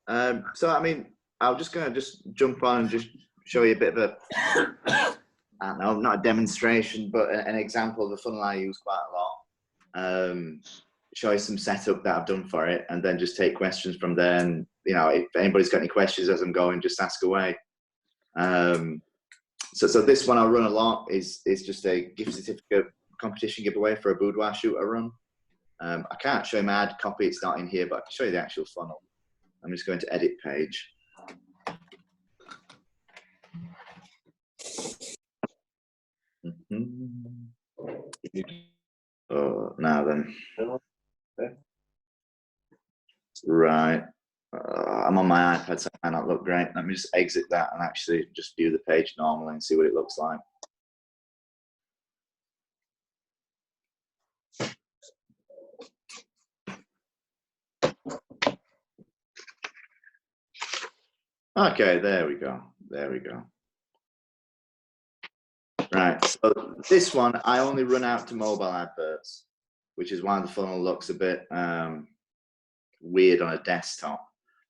So I mean, I'm just going to just jump on and just show you a bit of a, I don't know, not a demonstration, but an example of the funnel I use quite a lot. Show you some setup that I've done for it, and then just take questions from there. And you know, if anybody's got any questions as I'm going, just ask away. So this one I run a lot is just a gift certificate competition giveaway for a boudoir shoot I run. I can't show you my ad copy, it's not in here, but I can show you the actual funnel. I'm just going to edit page. Oh, now then. Right. I'm on my iPad, so it might not look great. Let me just exit that and actually just view the page normally and see what it looks like. Okay, there we go. There we go. Right, so this one, I only run out to mobile adverts, which is why the funnel looks a bit weird on a desktop,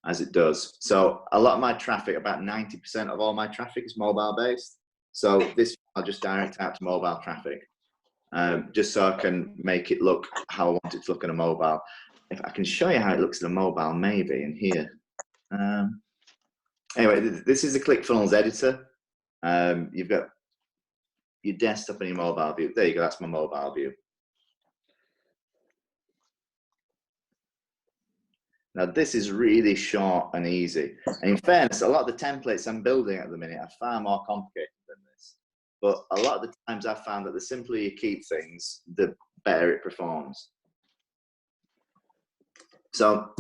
as it does. So a lot of my traffic, about 90% of all my traffic is mobile based. So this, I'll just direct out to mobile traffic, just so I can make it look how I want it to look on a mobile. If I can show you how it looks on a mobile, maybe in here. Anyway, this is the ClickFunnels editor. You've got your desktop and your mobile view. There you go, that's my mobile view. Now this is really short and easy. And in fairness, a lot of the templates I'm building at the minute are far more complicated than this. But a lot of the times I've found that the simpler you keep things, the better it performs. So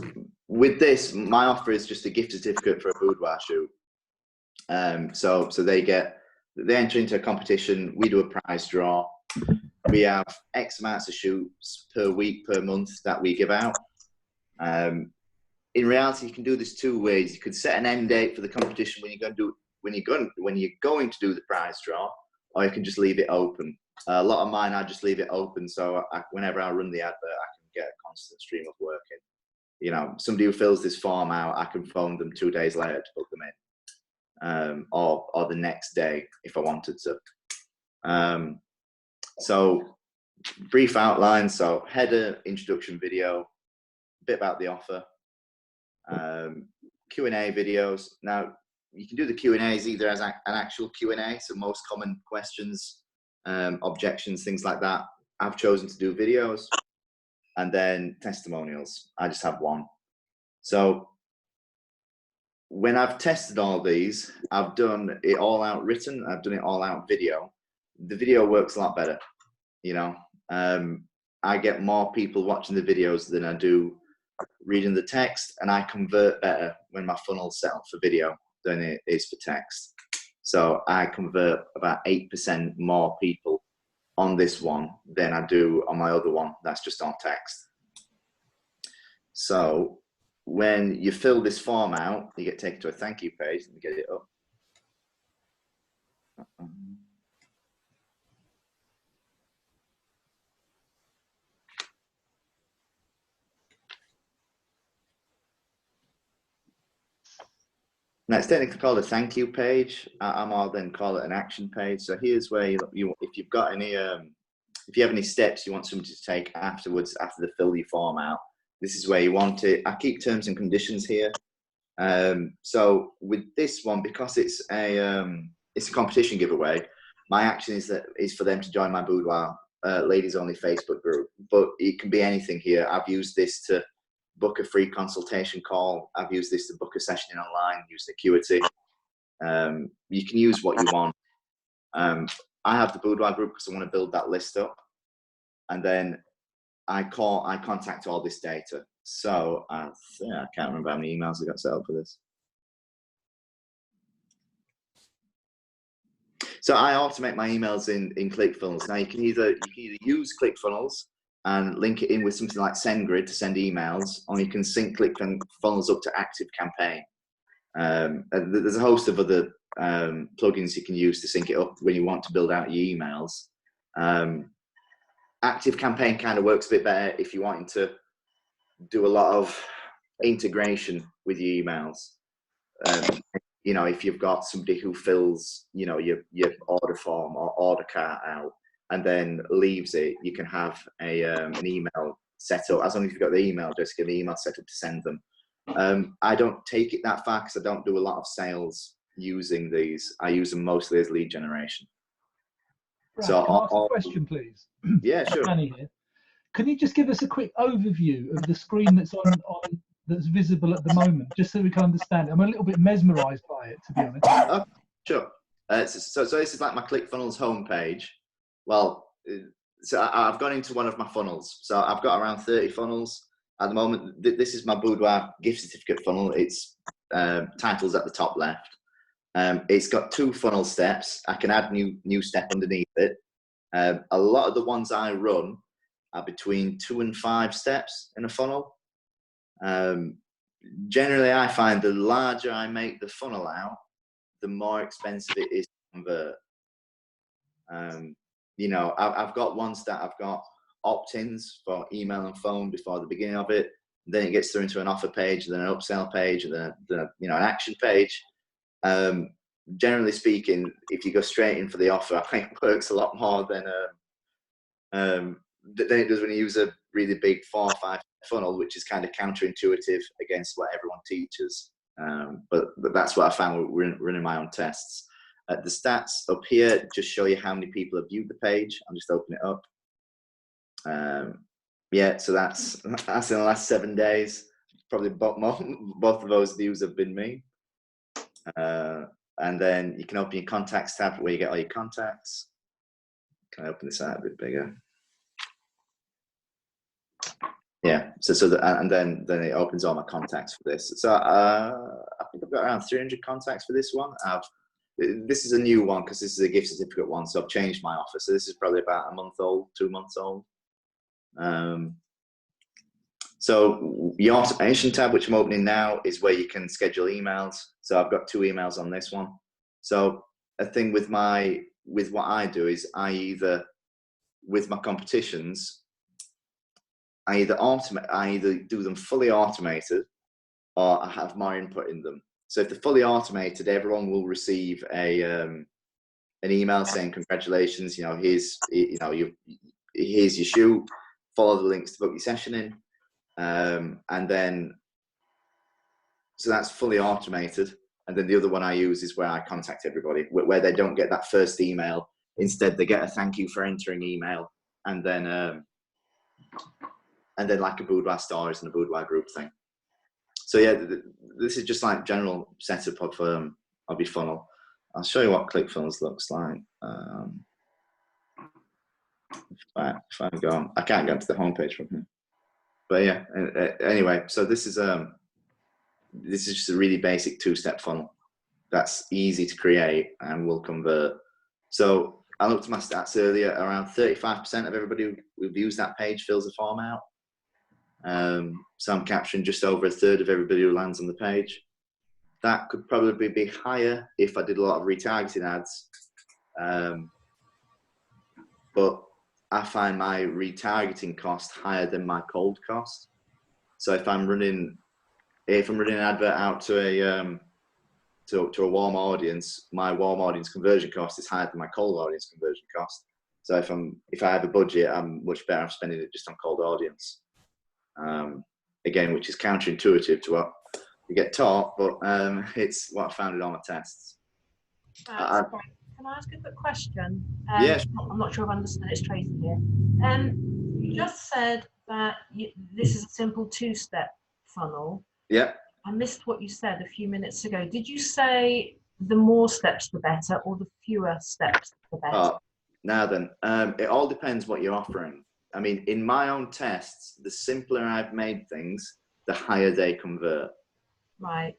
with this, my offer is just a gift certificate for a boudoir shoot. So they enter into a competition, we do a prize draw. We have X amounts of shoots per week, per month that we give out. In reality, you can do this two ways. You could set an end date for the competition when you're going to do the prize draw, or you can just leave it open. A lot of mine, I just leave it open, so whenever I run the advert, I can get a constant stream of work in. You know, somebody who fills this form out, I can phone them 2 days later to book them in, or the next day if I wanted to. So brief outline, so header, introduction video, a bit about the offer, Q&A videos. Now you can do the Q&As either as an actual Q&A, so most common questions, objections, things like that. I've chosen to do videos, and then testimonials. I just have one. So when I've tested all these, I've done it all out written, I've done it all out video. The video works a lot better, you know. I get more people watching the videos than I do reading the text, and I convert better when my funnel's set up for video than it is for text. So I convert about 8% more people on this one than I do on my other one that's just on text. So when you fill this form out, you get taken to a thank you page. Let me get it up. Now it's technically called a thank you page. I'll then call it an action page. So here's where if you've got any, if you have any steps you want somebody to take afterwards, after they fill your form out, this is where you want it. I keep terms and conditions here. So with this one, because it's a competition giveaway, my action is for them to join my boudoir ladies only Facebook group. But it can be anything here. I've used this to book a free consultation call. I've used this to book a session in online, use the Acuity. You can use what you want. I have the boudoir group because I want to build that list up, and then I contact all this data. So I can't remember how many emails I got set up for this. So I automate my emails in ClickFunnels. Now you can either use ClickFunnels and link it in with something like SendGrid to send emails, or you can sync ClickFunnels up to ActiveCampaign. There's a host of other plugins you can use to sync it up when you want to build out your emails. ActiveCampaign kind of works a bit better if you're wanting to do a lot of integration with your emails. You know, if you've got somebody who fills, you know, your order form or order cart out and then leaves it, you can have an email set up. As long as you've got the email address, get the email set up to send them. I don't take it that far because I don't do a lot of sales using these. I use them mostly as lead generation. Brad, So can I ask a question, please? Yeah, sure. Danny here. Can you just give us a quick overview of the screen that's that's visible at the moment, just so we can understand? I'm a little bit mesmerised by it, to be honest. Oh, sure. So this is like my ClickFunnels homepage. Well, so I've gone into one of my funnels. So I've got around 30 funnels at the moment. This is my Boudoir gift certificate funnel. It's titles at the top left. It's got 2 funnel steps. I can add new step underneath it. A lot of the ones I run are between 2 and 5 steps in a funnel. Generally, I find the larger I make the funnel out, the more expensive it is to convert. You know, I've got ones that I've got opt-ins for email and phone before the beginning of it. Then it gets through into an offer page, then an upsell page, and then you know, an action page. Generally speaking, if you go straight in for the offer, I think it works a lot more than it does when you use a really big 4 or 5 funnel, which is kind of counterintuitive against what everyone teaches. But that's what I found running my own tests. The stats up here just show you how many people have viewed the page. I'll just open it up. Yeah, so that's in the last 7 days. Probably both of those views have been me. And then you can open your contacts tab where you get all your contacts. Can I open this out a bit bigger? Yeah, and then it opens all my contacts for this. So I think I've got around 300 contacts for this one. This is a new one because this is a gift certificate one, so I've changed my offer. So this is probably about a month old, 2 months old. So the automation tab, which I'm opening now, is where you can schedule emails. So I've got 2 emails on this one. So a thing with what I do is with my competitions, I either do them fully automated or I have more input in them. So if they're fully automated, everyone will receive an email saying congratulations, you know, here's your shoe, follow the links to book your session in. And then, so that's fully automated. And then the other one I use is where I contact everybody, where they don't get that first email. Instead, they get a thank you for entering email, and then like a Boudoir Stories and a Boudoir group thing. So yeah, this is just like general setup of your funnel. I'll show you what ClickFunnels looks like. If I go, I can't get to the homepage from here. But yeah, anyway, so this is just a really basic 2-step funnel that's easy to create and will convert. So I looked at my stats earlier. Around 35% of everybody who views that page fills the form out. So I'm capturing just over a third of everybody who lands on the page. That could probably be higher if I did a lot of retargeting ads. But I find my retargeting cost higher than my cold cost. So if I'm running an advert out to a warm audience, my warm audience conversion cost is higher than my cold audience conversion cost. So if I have a budget, I'm much better off spending it just on cold audience. Again, which is counterintuitive to what you get taught, but it's what I found in all my tests. Can I ask a quick question? Yes. I'm not sure I've understood it. It's Tracy here. You just said that this is a simple 2-step funnel. Yeah. I missed what you said a few minutes ago. Did you say the more steps the better, or the fewer steps the better? Now then, it all depends what you're offering. I mean, in my own tests, the simpler I've made things, the higher they convert. Right.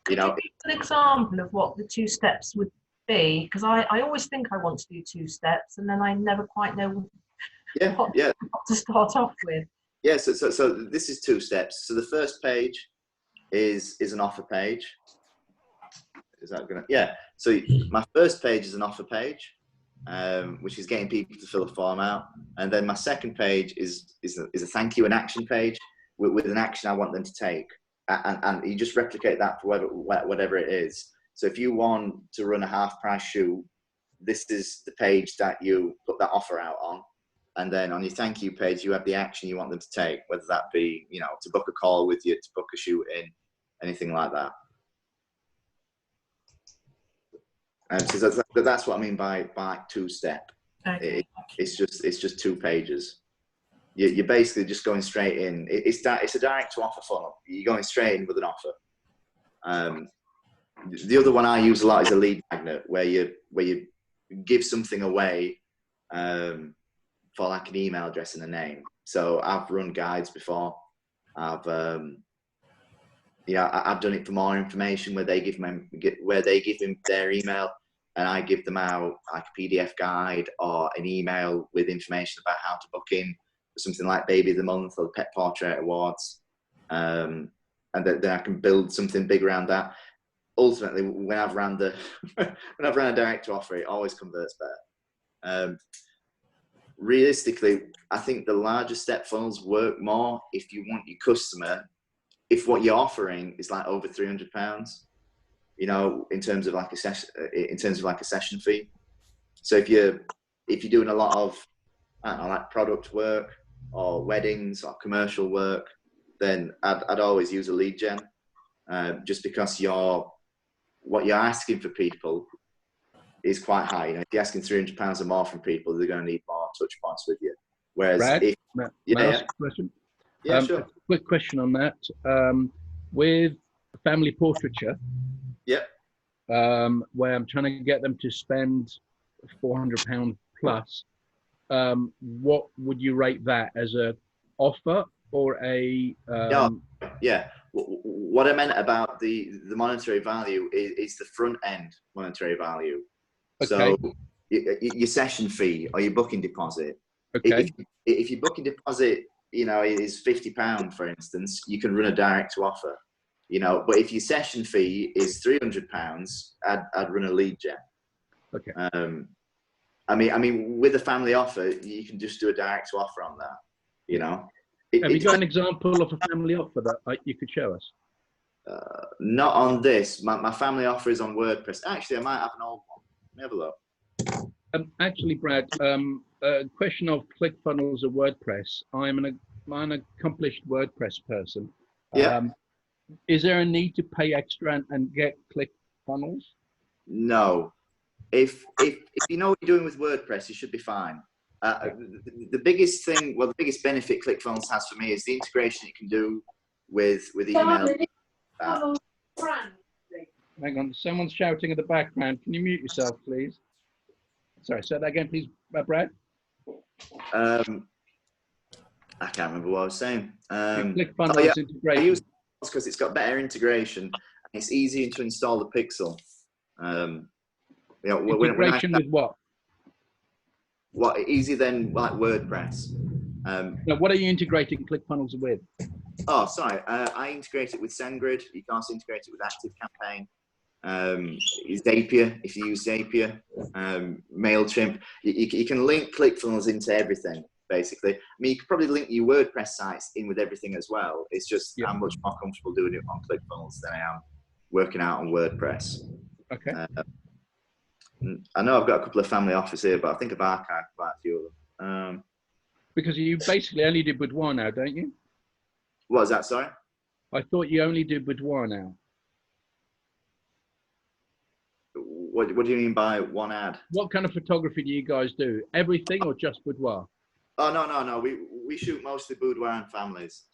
You know, give an example of what the 2 steps would be, because I always think I want to do 2 steps, and then I never quite know what to start off with. Yeah. So this is 2 steps. So the first page is an offer page. Is that gonna? Yeah. So my first page is an offer page, which is getting people to fill a form out, and then my second page is a thank you and action page with an action I want them to take. and you just replicate that for whatever it is. So if you want to run a half price shoot, this is the page that you put that offer out on. And then on your thank you page, you have the action you want them to take, whether that be, you know, to book a call with you, to book a shoot in, anything like that. And so that's what I mean by two-step. Okay. It's just 2 pages. You're basically just going straight in. It's a direct to offer funnel. You're going straight in with an offer. The other one I use a lot is a lead magnet, where you give something away for like an email address and a name. So I've run guides before. I've done it for more information, where they give them their email, and I give them out like a PDF guide or an email with information about how to book in for something like Baby of the Month or the Pet Portrait Awards, and then I can build something big around that. Ultimately, when I've ran a direct to offer, it always converts better. Realistically, I think the larger step funnels work more if you want your customer, if what you're offering is like over £300, you know, in terms of like a session fee. So if you're doing a lot of, I don't know, like product work or weddings or commercial work, then I'd always use a lead gen, just because what you're asking for people is quite high. You know, if you're asking £300 or more from people, they're going to need more touch points with you. Whereas, Brad, may I ask a question? Yeah, sure. Quick question on that. With family portraiture, Yep. where I'm trying to get them to spend £400 plus, what would you rate that as, a offer or a? Yeah. What I meant about the monetary value is the front end monetary value. Okay. So your session fee or your booking deposit. Okay. If your booking deposit, you know, is £50, for instance, you can run a direct to offer. You know, but if your session fee is £300, I'd run a lead gen. Okay. I mean, with a family offer, you can just do a direct to offer on that. You know. Have you got an example of a family offer that you could show us? Not on this. My family offer is on WordPress. Actually, I might have an old one. Let me have a look. Actually, Brad, question of ClickFunnels or WordPress. I'm an accomplished WordPress person. Yeah. Is there a need to pay extra and get ClickFunnels? No. If you know what you're doing with WordPress, you should be fine. The biggest thing, well, the biggest benefit ClickFunnels has for me is the integration it can do with email. Hang on, someone's shouting in the background. Can you mute yourself, please? Sorry, say that again, please, Brad. I can't remember what I was saying. ClickFunnels integration. I use it because it's got better integration and it's easier to install the Pixel. You know, integration with what? What, easier than like WordPress. Now, what are you integrating ClickFunnels with? Oh, sorry. I integrate it with SendGrid. You can also integrate it with ActiveCampaign. Zapier, if you use Zapier. MailChimp. You can link ClickFunnels into everything, basically. I mean, you could probably link your WordPress sites in with everything as well. It's just I'm much more comfortable doing it on ClickFunnels than I am working out on WordPress. Okay. I know I've got a couple of family offers here, but I think I've archived quite a few of them. Because you basically only do boudoir now, don't you? What is that, sorry? I thought you only do boudoir now. What do you mean by one ad? What kind of photography do you guys do? Everything or just boudoir? Oh, no. We shoot mostly boudoir and families.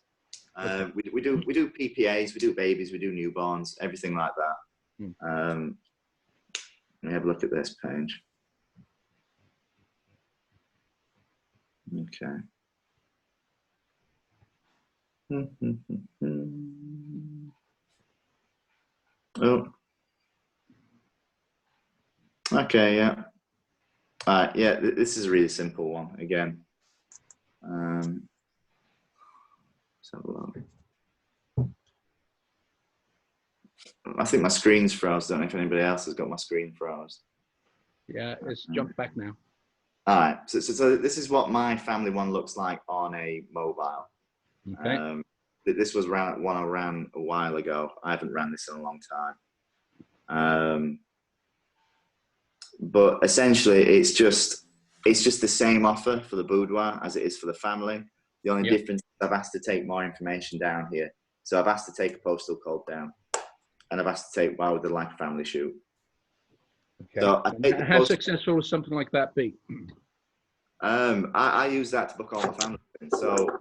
We do PPAs, we do babies, we do newborns, everything like that. Let me have a look at this page. Okay. Oh. Okay, yeah. All right, yeah, this is a really simple one again. Let's have a look. I think my screen's froze. I don't know if anybody else has got my screen froze. Yeah, it's jumped back now. All right, so this is what my family one looks like on a mobile. Okay. this was one I ran a while ago. I haven't ran this in a long time. But essentially, it's just the same offer for the boudoir as it is for the family. The only difference is I've asked to take more information down here. So I've asked to take a postal code down, and I've asked to take why would they like a family shoot. Okay. So how successful would something like that be? I use that to book all my family. So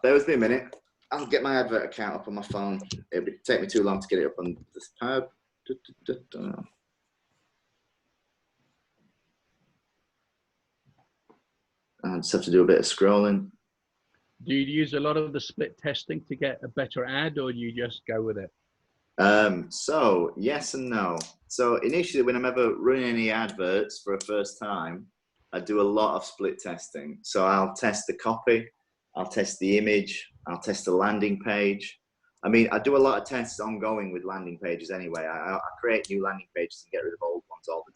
bear with me a minute. I'll get my advert account up on my phone. It would take me too long to get it up on this tab. I just have to do a bit of scrolling. Do you use a lot of the split testing to get a better ad, or do you just go with it? So yes and no. So initially, when I'm ever running any adverts for a first time, I do a lot of split testing. So I'll test the copy, I'll test the image, I'll test the landing page. I mean, I do a lot of tests ongoing with landing pages anyway. I create new landing pages and get rid of old ones all the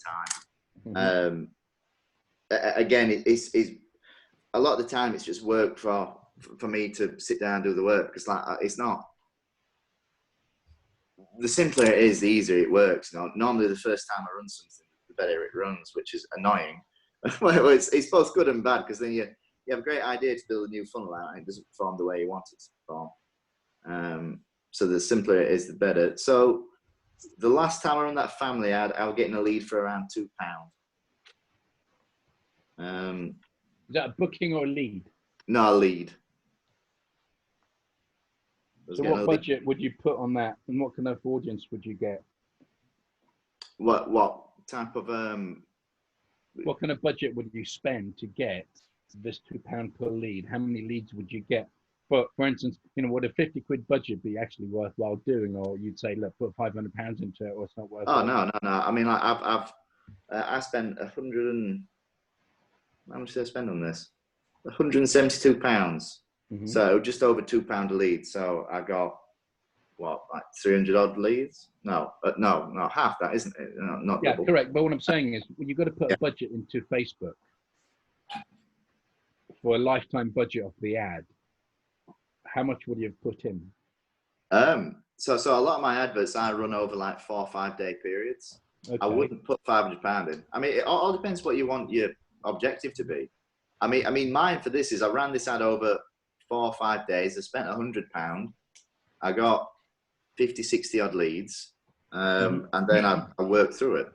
time. Again, it's a lot of the time it's just work for me to sit down and do the work, because like it's not. The simpler it is, the easier it works. You know, normally the first time I run something, the better it runs, which is annoying. Well, it's both good and bad, because then you have a great idea to build a new funnel out and it doesn't perform the way you want it to perform. So the simpler it is, the better. So the last time I ran that family ad, I was getting a lead for around £2. Is that a booking or a lead? No, a lead. So what budget would you put on that, and what kind of audience would you get? What type of What kind of budget would you spend to get this £2 per lead? How many leads would you get? For instance, would a 50 quid budget be actually worthwhile doing, or you'd say, look, put £500 into it, or it's not worth it? Oh no. I mean, like, I spent 100 and how much did I spend on this? £172. Mm-hmm. So just over £2 a lead. So I got what, like 300 odd leads? No, half that, isn't it? No, not yeah, double. Correct. But what I'm saying is, you've got to put a budget into Facebook for a lifetime budget of the ad. How much would you have put in? So a lot of my adverts I run over like 4 or 5 day periods. Okay. I wouldn't put £500 in. I mean, it all depends what you want your objective to be. I mean, mine for this is I ran this ad over 4 or 5 days. I spent £100. I got 50, 60 odd leads, and then I worked through it.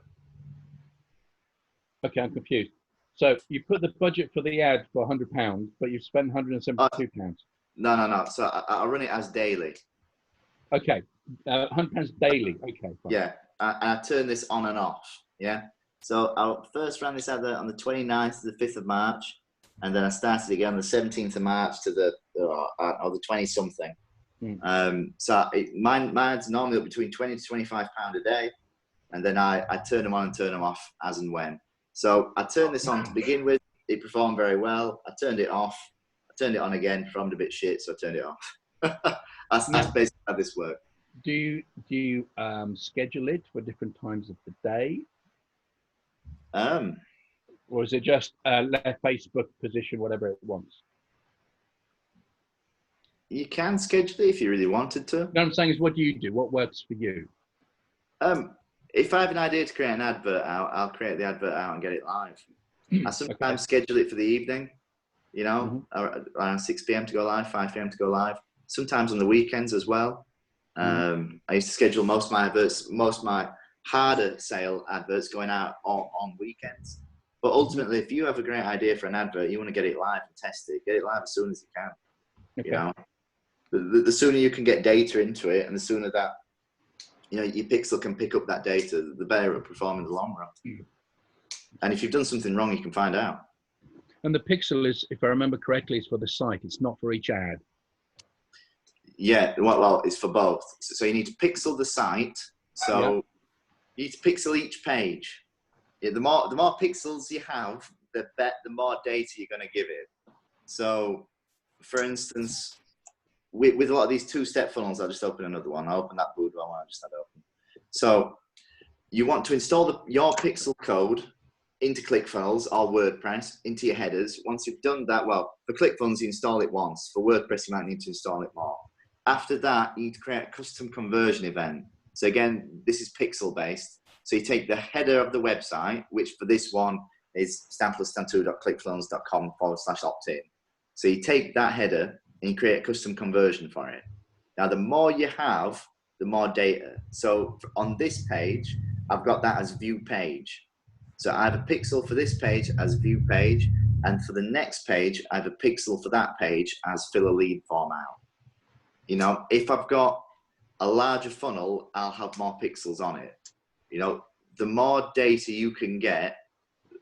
Okay, I'm confused. So you put the budget for the ad for £100, but you've spent £172. No. So I run it as daily. Okay, £100 daily. Okay. Fine. Yeah, I turn this on and off. Yeah. So I first ran this advert on the 29th to the 5th of March, and then I started again on the 17th of March to the 20-something. So mine's normally between £20 to £25 a day, and then I turn them on and turn them off as and when. So I turned this on to begin with. It performed very well. I turned it off. I turned it on again. Performed a bit shit, so I turned it off. That's basically how this works. Do you schedule it for different times of the day? Or is it just let Facebook position whatever it wants? You can schedule it if you really wanted to. No, I'm saying is, what do you do? What works for you? If I have an idea to create an advert out, I'll create the advert out and get it live. I sometimes schedule it for the evening, around 6 p.m. to go live, 5 p.m. to go live. Sometimes on the weekends as well. I used to schedule most of my adverts, most of my harder sale adverts going out on weekends. But ultimately, if you have a great idea for an advert, you want to get it live and test it. Get it live as soon as you can. Okay. The sooner you can get data into it, and the sooner that your pixel can pick up that data, the better it'll perform in the long run. And if you've done something wrong, you can find out. And the pixel is, if I remember correctly, is for the site. It's not for each ad. Yeah, well, it's for both. So you need to pixel the site. So you need to pixel each page. Yeah, the more pixels you have, the more data you're going to give it. So, for instance, with a lot of these two-step funnels, I'll just open another one. I'll open that boudoir one I just had open. So you want to install your pixel code into ClickFunnels or WordPress, into your headers. Once you've done that, well, for ClickFunnels, you install it once. For WordPress, you might need to install it more. After that, you need to create a custom conversion event. So again, this is pixel based. So you take the header of the website, which for this one is stand+stand2.clickfunnels.com/opt-in. So you take that header and you create a custom conversion for it. Now, the more you have, the more data. So on this page, I've got that as view page. So I have a pixel for this page as view page, and for the next page, I have a pixel for that page as fill a lead form out. You know, if I've got a larger funnel, I'll have more pixels on it. You know, the more data you can get,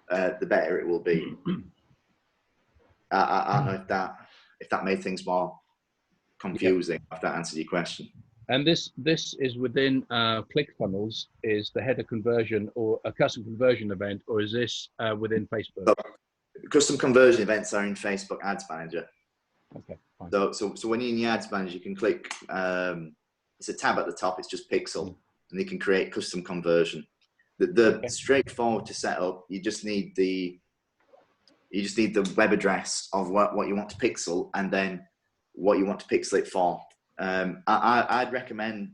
the better it will be. I don't know if that made things more confusing, if that answered your question. And this is within ClickFunnels, is the header conversion or a custom conversion event, or is this within Facebook? So, custom conversion events are in Facebook Ads Manager. Okay, fine. So when you're in the Ads Manager, you can click, it's a tab at the top, it's just pixel, and you can create custom conversion. The straightforward to set up, you just need the web address of what you want to pixel, and then what you want to pixel it for. I'd recommend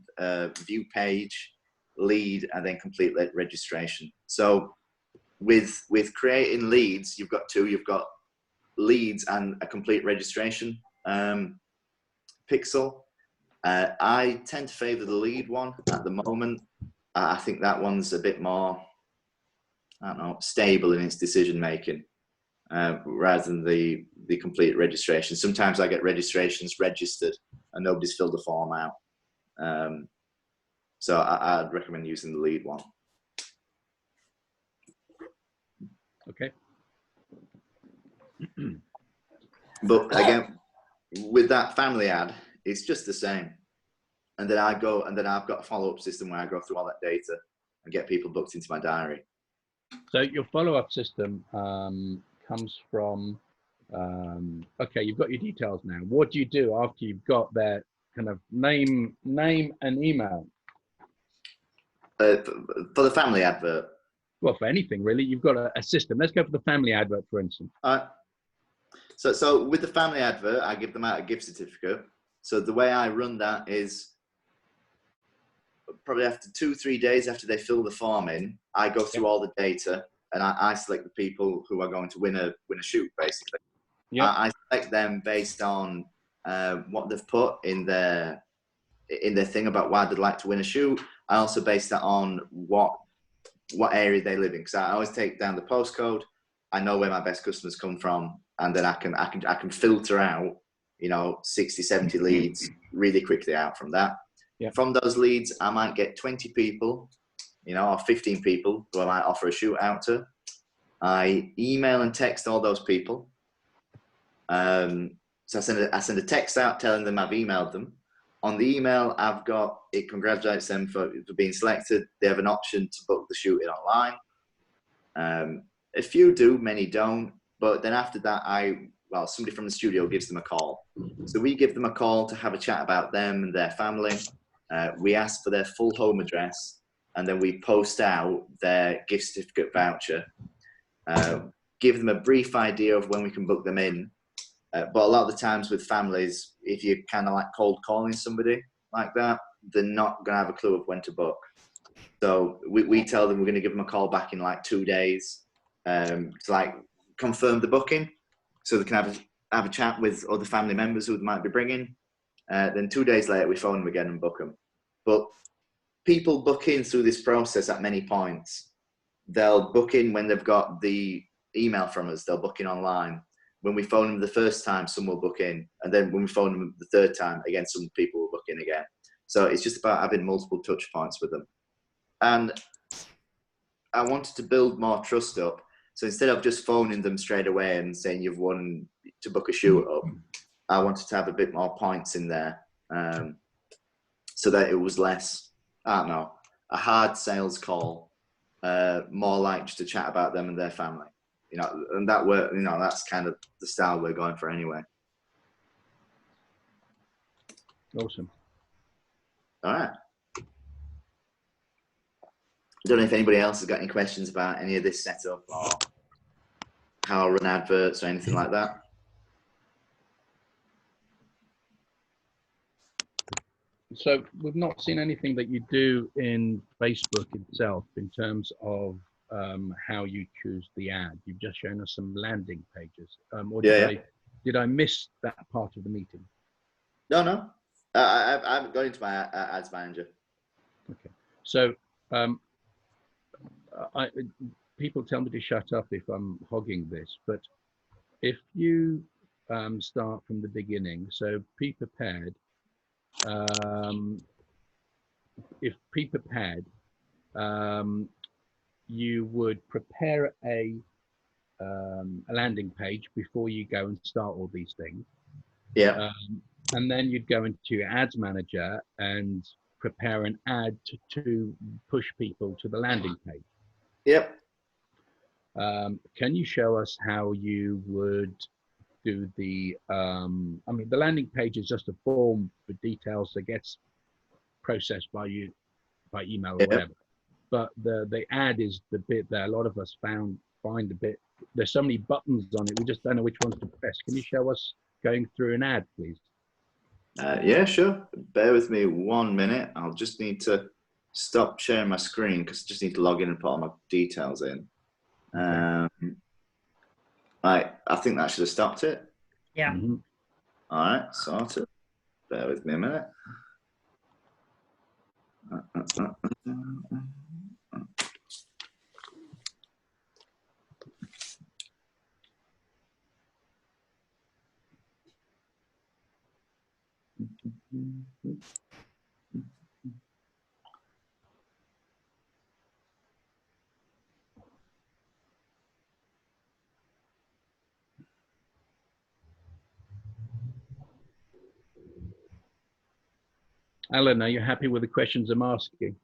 view page, lead, and then complete registration. So with creating leads, you've got two. You've got leads and a complete registration pixel. I tend to favor the lead one at the moment. I think that one's a bit more, I don't know, stable in its decision making, rather than the complete registration. Sometimes I get registrations registered and nobody's filled the form out. So I'd recommend using the lead one. Okay. But again, with that family ad, it's just the same. And then I've got a follow-up system where I go through all that data and get people booked into my diary. So your follow-up system comes from, okay, you've got your details now. What do you do after you've got their kind of name and email? For the family advert? Well, for anything really, you've got a system. Let's go for the family advert, for instance. So with the family advert, I give them out a gift certificate. So the way I run that is probably after 2-3 days after they fill the form in, I go through all the data and I select the people who are going to win a shoot, basically. Yeah. I select them based on what they've put in their thing about why they'd like to win a shoot. I also base that on what area they live in, because I always take down the postcode. I know where my best customers come from, and then I can filter out, 60-70 leads really quickly out from that. Yeah. From those leads, I might get 20 people, or 15 people who I might offer a shoot out to. I email and text all those people. So I send a text out telling them I've emailed them. On the email, it congratulates them for being selected. They have an option to book the shoot in online. A few do, many don't. But then after that, somebody from the studio gives them a call. So we give them a call to have a chat about them and their family. We ask for their full home address, and then we post out their gift certificate voucher. Give them a brief idea of when we can book them in. But a lot of the times with families, if you're kind of like cold calling somebody like that, they're not going to have a clue of when to book. So we tell them we're going to give them a call back in like 2 days to like confirm the booking, so they can have a chat with other family members who they might be bringing. Then 2 days later, we phone them again and book them. But people book in through this process at many points. They'll book in when they've got the email from us. They'll book in online. When we phone them the first time, some will book in. And then when we phone them the third time, again, some people will book in again. So it's just about having multiple touch points with them. And I wanted to build more trust up. So instead of just phoning them straight away and saying you've won to book a shoot up, I wanted to have a bit more points in there, so that it was less, a hard sales call, more like just to chat about them and their family. And that's kind of the style we're going for anyway. Awesome. All right. don't know if anybody else has got any questions about any of this setup or how I run adverts or anything like that. So we've not seen anything that you do in Facebook itself in terms of how you choose the ad. You've just shown us some landing pages. Or did I miss that part of the meeting? No. I haven't gone into my ads manager. Okay. So people tell me to shut up if I'm hogging this, but if you start from the beginning, so be prepared. If pre-prepared, you would prepare a landing page before you go and start all these things. Yeah. And then you'd go into your ads manager and prepare an ad to push people to the landing page. Yep. Can you show us how you would do the, I mean, the landing page is just a form for details that gets processed by you by email or whatever. But the ad is the bit that a lot of us find a bit, there's so many buttons on it, we just don't know which ones to press. Can you show us going through an ad, please? Yeah, sure. Bear with me 1 minute. I'll just need to stop sharing my screen because I just need to log in and put all my details in. Okay. Right, I think that should have stopped it. Yeah. Mm-hmm. All right, sorted. Bear with me a minute. Alan, are you happy with the questions I'm asking?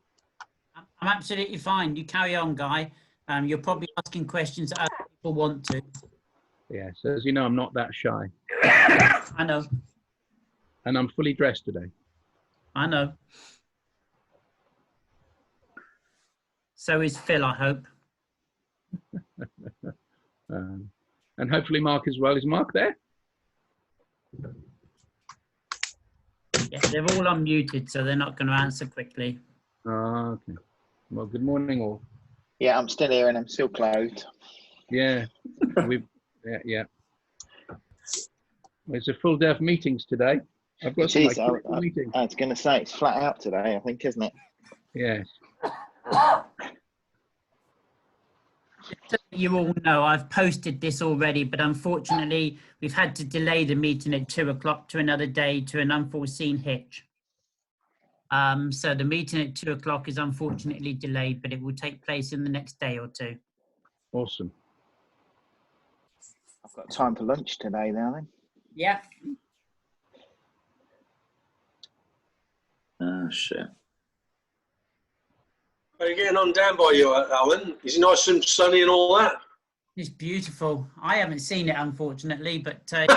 I'm absolutely fine. You carry on, Guy. You're probably asking questions that other people want to. Yes, as you know, I'm not that shy. I know. And I'm fully dressed today. I know. So is Phil, I hope. And hopefully Mark as well. Is Mark there? Yeah, they're all unmuted, so they're not going to answer quickly. Oh, okay. Well, good morning all. Yeah, I'm still here and I'm still clothed. Yeah, yeah. It's a full day of meetings today. I've got some meetings. I was going to say it's flat out today, I think, isn't it? Yes. You all know I've posted this already, but unfortunately we've had to delay the meeting at 2 o'clock to another day to an unforeseen hitch. So the meeting at 2 o'clock is unfortunately delayed, but it will take place in the next day or two. Awesome. I've got time for lunch today now then. Yeah. Oh, shit. How are you getting on down by you, Alan? Is it nice and sunny and all that? It's beautiful. I haven't seen it, unfortunately, but the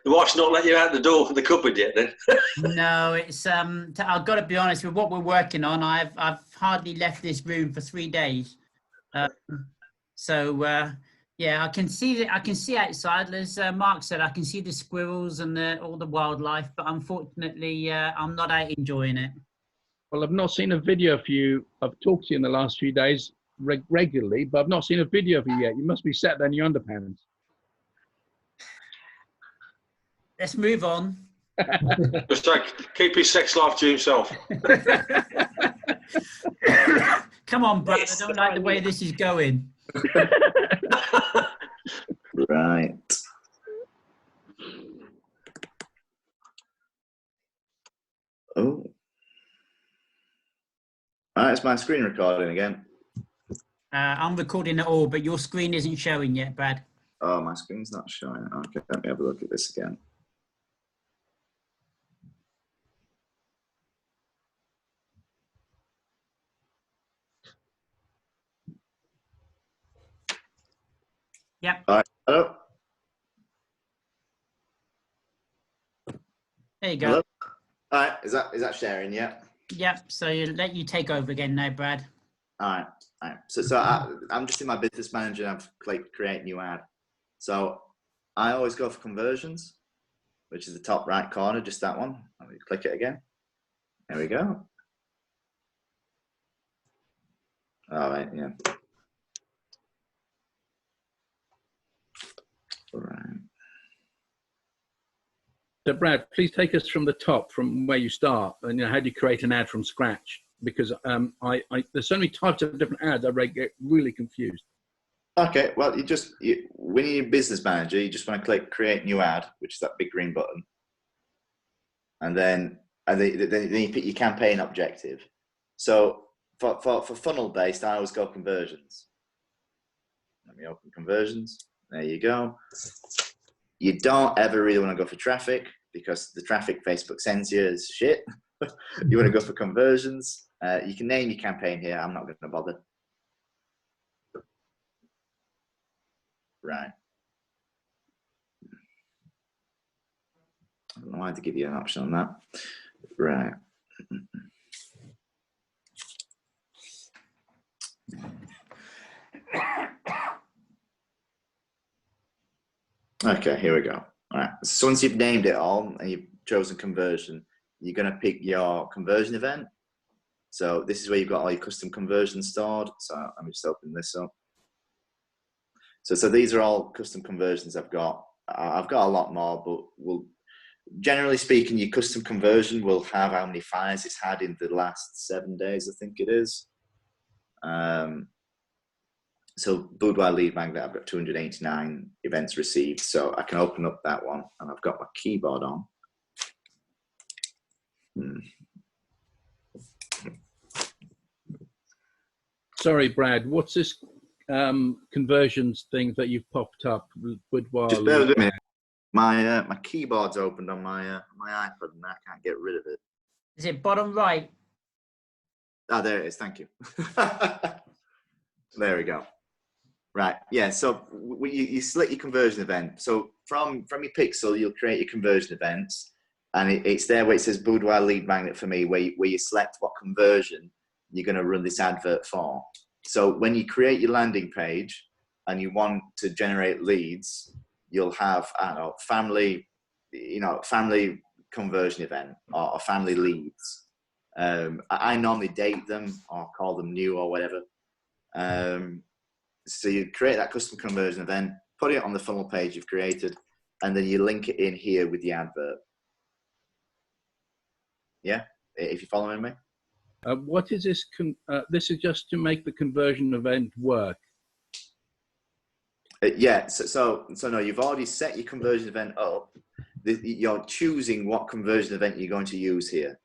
wife's not let you out the door for the cupboard yet, then? No, it's I've got to be honest with what we're working on. I've hardly left this room for 3 days, yeah, I can see outside. As Mark said, I can see the squirrels and all the wildlife, but unfortunately, I'm not out enjoying it. Well, I've not seen a video of you. I've talked to you in the last few days regularly, but I've not seen a video of you yet. You must be sat there in your underpants. Let's move on. Just keep his sex life to himself. Come on, Brad. I don't like the way this is going. Right. Oh. It's my screen recording again. I'm recording it all, but your screen isn't showing yet, Brad. Oh, my screen's not showing. Okay, let me have a look at this again. Yep. All right. Hello. There you go. Hello. All right. Is that sharing? Yeah. Yep. So let you take over again now, Brad. All right. All right. So I'm just in my business manager and I've clicked create new ad. So I always go for conversions, which is the top right corner, just that one. Let me click it again. There we go. All right, yeah. All right. So Brad, please take us from the top, from where you start, and how do you create an ad from scratch? Because there's so many types of different ads, I get really confused. Okay, well, when you're a business manager, you just want to click create new ad, which is that big green button. And then you pick your campaign objective. So for funnel based, I always go conversions. Let me open conversions. There you go. You don't ever really want to go for traffic because the traffic Facebook sends you is shit. You want to go for conversions. You can name your campaign here. I'm not going to bother. Right. I don't know why to give you an option on that. Right. Okay, here we go. All right. So once you've named it all and you've chosen conversion, you're going to pick your conversion event. So this is where you've got all your custom conversions stored. So let me just open this up. So these are all custom conversions I've got. I've got a lot more, but generally speaking, your custom conversion will have how many fires it's had in the last 7 days, I think it is. So Boudoir lead magnet, I've got 289 events received. So I can open up that one and I've got my keyboard on. Sorry, Brad, what's this conversions thing that you've popped up? Boudoir. Just bear with me. My keyboard's opened on my iPad and I can't get rid of it. Is it bottom right? Ah, there it is. Thank you. There we go. Right. Yeah. So you select your conversion event. So from your pixel, you'll create your conversion events, and it's there where it says Boudoir lead magnet for me, where you select what conversion you're going to run this advert for. So when you create your landing page and you want to generate leads, you'll have, I don't know, family conversion event or family leads. I normally date them or call them new or whatever. So you create that custom conversion event, put it on the funnel page you've created, and then you link it in here with the advert. Yeah, if you're following me. What is this? This is just to make the conversion event work. Yeah, so no, you've already set your conversion event up. You're choosing what conversion event you're going to use here.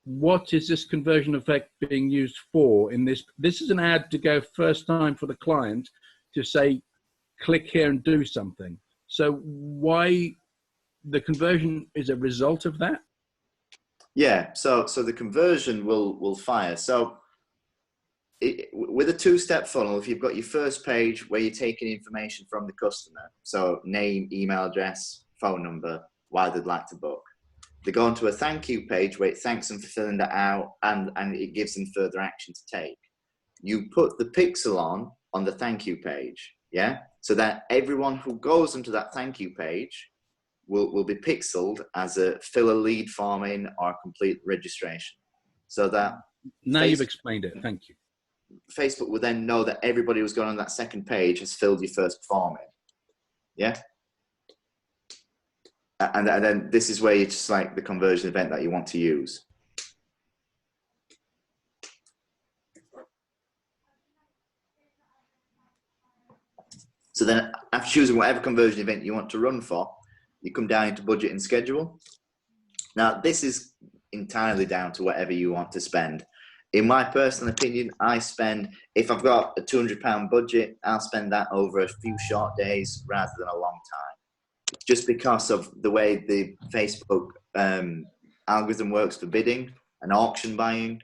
What is this conversion effect being used for in this? This is an ad to go first time for the client to say, click here and do something. So why the conversion is a result of that? Yeah, so the conversion will fire. So with a two-step funnel, if you've got your first page where you're taking information from the customer, so name, email address, phone number, why they'd like to book. They go onto a thank you page where it thanks them for filling that out and it gives them further action to take. You put the pixel on the thank you page, yeah? So that everyone who goes onto that thank you page will be pixeled as a fill a lead form in or complete registration. So that now you've explained it, thank you. Facebook will then know that everybody who's gone on that second page has filled your first form in. Yeah? And then this is where you just like the conversion event that you want to use. So then after choosing whatever conversion event you want to run for, you come down into budget and schedule. Now this is entirely down to whatever you want to spend. In my personal opinion, I spend, if I've got a £200 budget, I'll spend that over a few short days rather than a long time. Just because of the way the Facebook algorithm works for bidding and auction buying,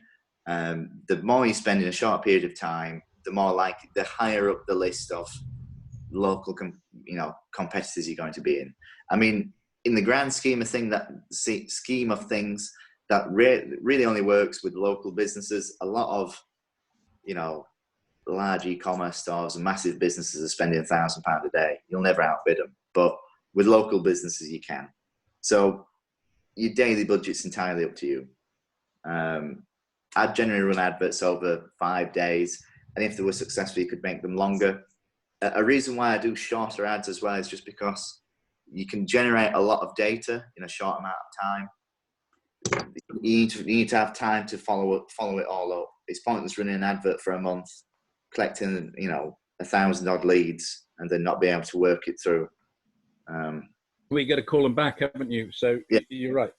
the more you spend in a short period of time, the more likely, the higher up the list of local, competitors you're going to be in. I mean, in the grand scheme of things, that really only works with local businesses. A lot of, you know, large e-commerce stores and massive businesses are spending £1,000 a day. You'll never outbid them, but with local businesses you can. So your daily budget's entirely up to you. I'd generally run adverts over 5 days, and if they were successful, you could make them longer. A reason why I do shorter ads as well is just because you can generate a lot of data in a short amount of time. You need to have time to follow it all up. It's pointless running an advert for a month, collecting, you know, 1,000 odd leads, and then not being able to work it through. Well, you got to call them back, haven't you? So yeah, you're right.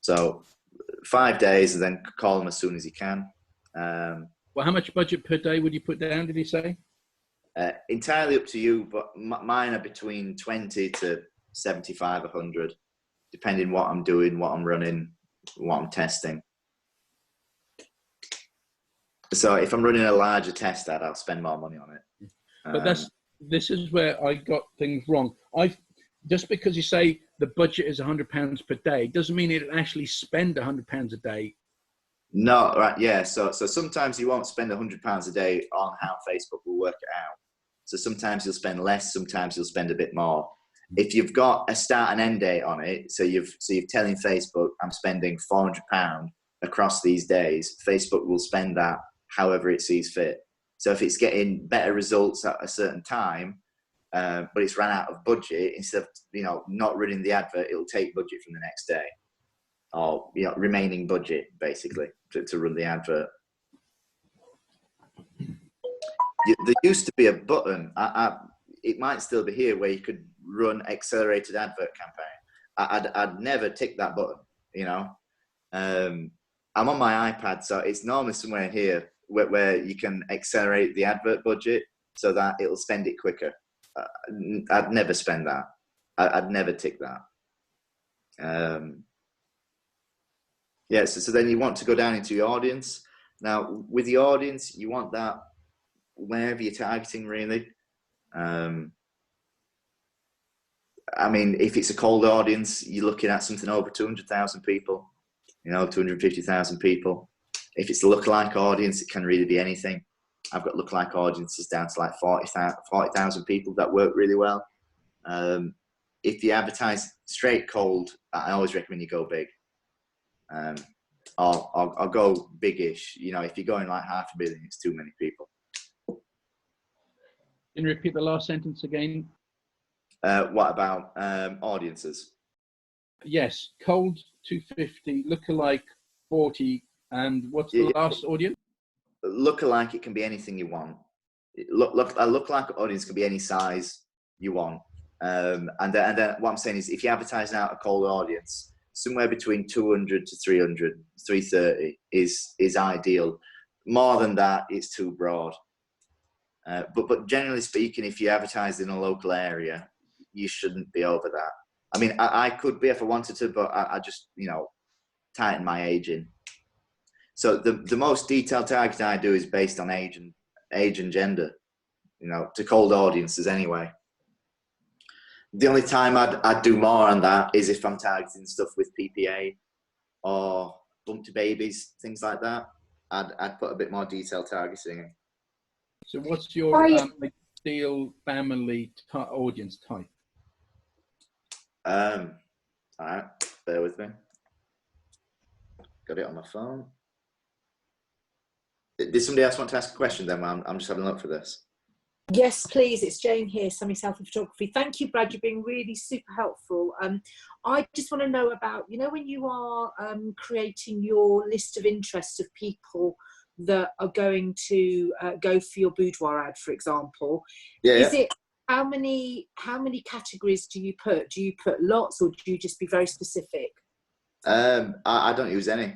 So 5 days, and then call them as soon as you can. Well, how much budget per day would you put down, did he say? Entirely up to you, but mine are between 20 to 75, 100, depending what I'm doing, what I'm running, what I'm testing. So if I'm running a larger test ad, I'll spend more money on it. But this is where I got things wrong. Just because you say the budget is £100 per day doesn't mean it'll actually spend £100 a day. No, right? Yeah. So sometimes you won't spend £100 a day on how Facebook will work it out. So sometimes you'll spend less, sometimes you'll spend a bit more. If you've got a start and end date on it, so you're telling Facebook, I'm spending £400 across these days, Facebook will spend that however it sees fit. So if it's getting better results at a certain time, but it's ran out of budget, instead of, you know, not running the advert, it'll take budget from the next day, or, you know, remaining budget basically to run the advert. There used to be a button, it might still be here, where you could run accelerated advert campaign. I'd never tick that button, you know. I'm on my iPad, so it's normally somewhere here where you can accelerate the advert budget so that it'll spend it quicker. I'd never spend that. I'd never tick that. Yeah, so then you want to go down into your audience. Now, with the audience, you want that wherever you're targeting, really. I mean, if it's a cold audience, you're looking at something over 200,000 people, you know, 250,000 people. If it's a lookalike audience, it can really be anything. I've got lookalike audiences down to like 40,000 people that work really well. If you advertise straight cold, I always recommend you go big. I'll go big-ish. You know, if you're going like 500,000, it's too many people. Can you repeat the last sentence again? What about audiences? Yes, cold 250, lookalike 40, and what's the last audience? Lookalike, it can be anything you want. A lookalike audience can be any size you want. And then what I'm saying is, if you're advertising out a cold audience, somewhere between 200 to 300, 330 is ideal. More than that, it's too broad. But generally speaking, if you advertise in a local area, you shouldn't be over that. I mean, I could be if I wanted to, but I just, you know, tighten my age in. So the most detailed targeting I do is based on age and gender, you know, to cold audiences anyway. The only time I'd do more on that is if I'm targeting stuff with PPA or bump to babies, things like that. I'd put a bit more detailed targeting in. So what's your ideal family audience type? All right, bear with me. Got it on my phone. Did somebody else want to ask a question then? I'm just having a look for this. Yes, please. It's Jane here, Sunny South of Photography. Thank you, Brad. You've been really super helpful. I just want to know about, you know, when you are creating your list of interests of people that are going to go for your boudoir ad, for example. Is it how many categories do you put? Do you put lots, or do you just be very specific? I don't use any.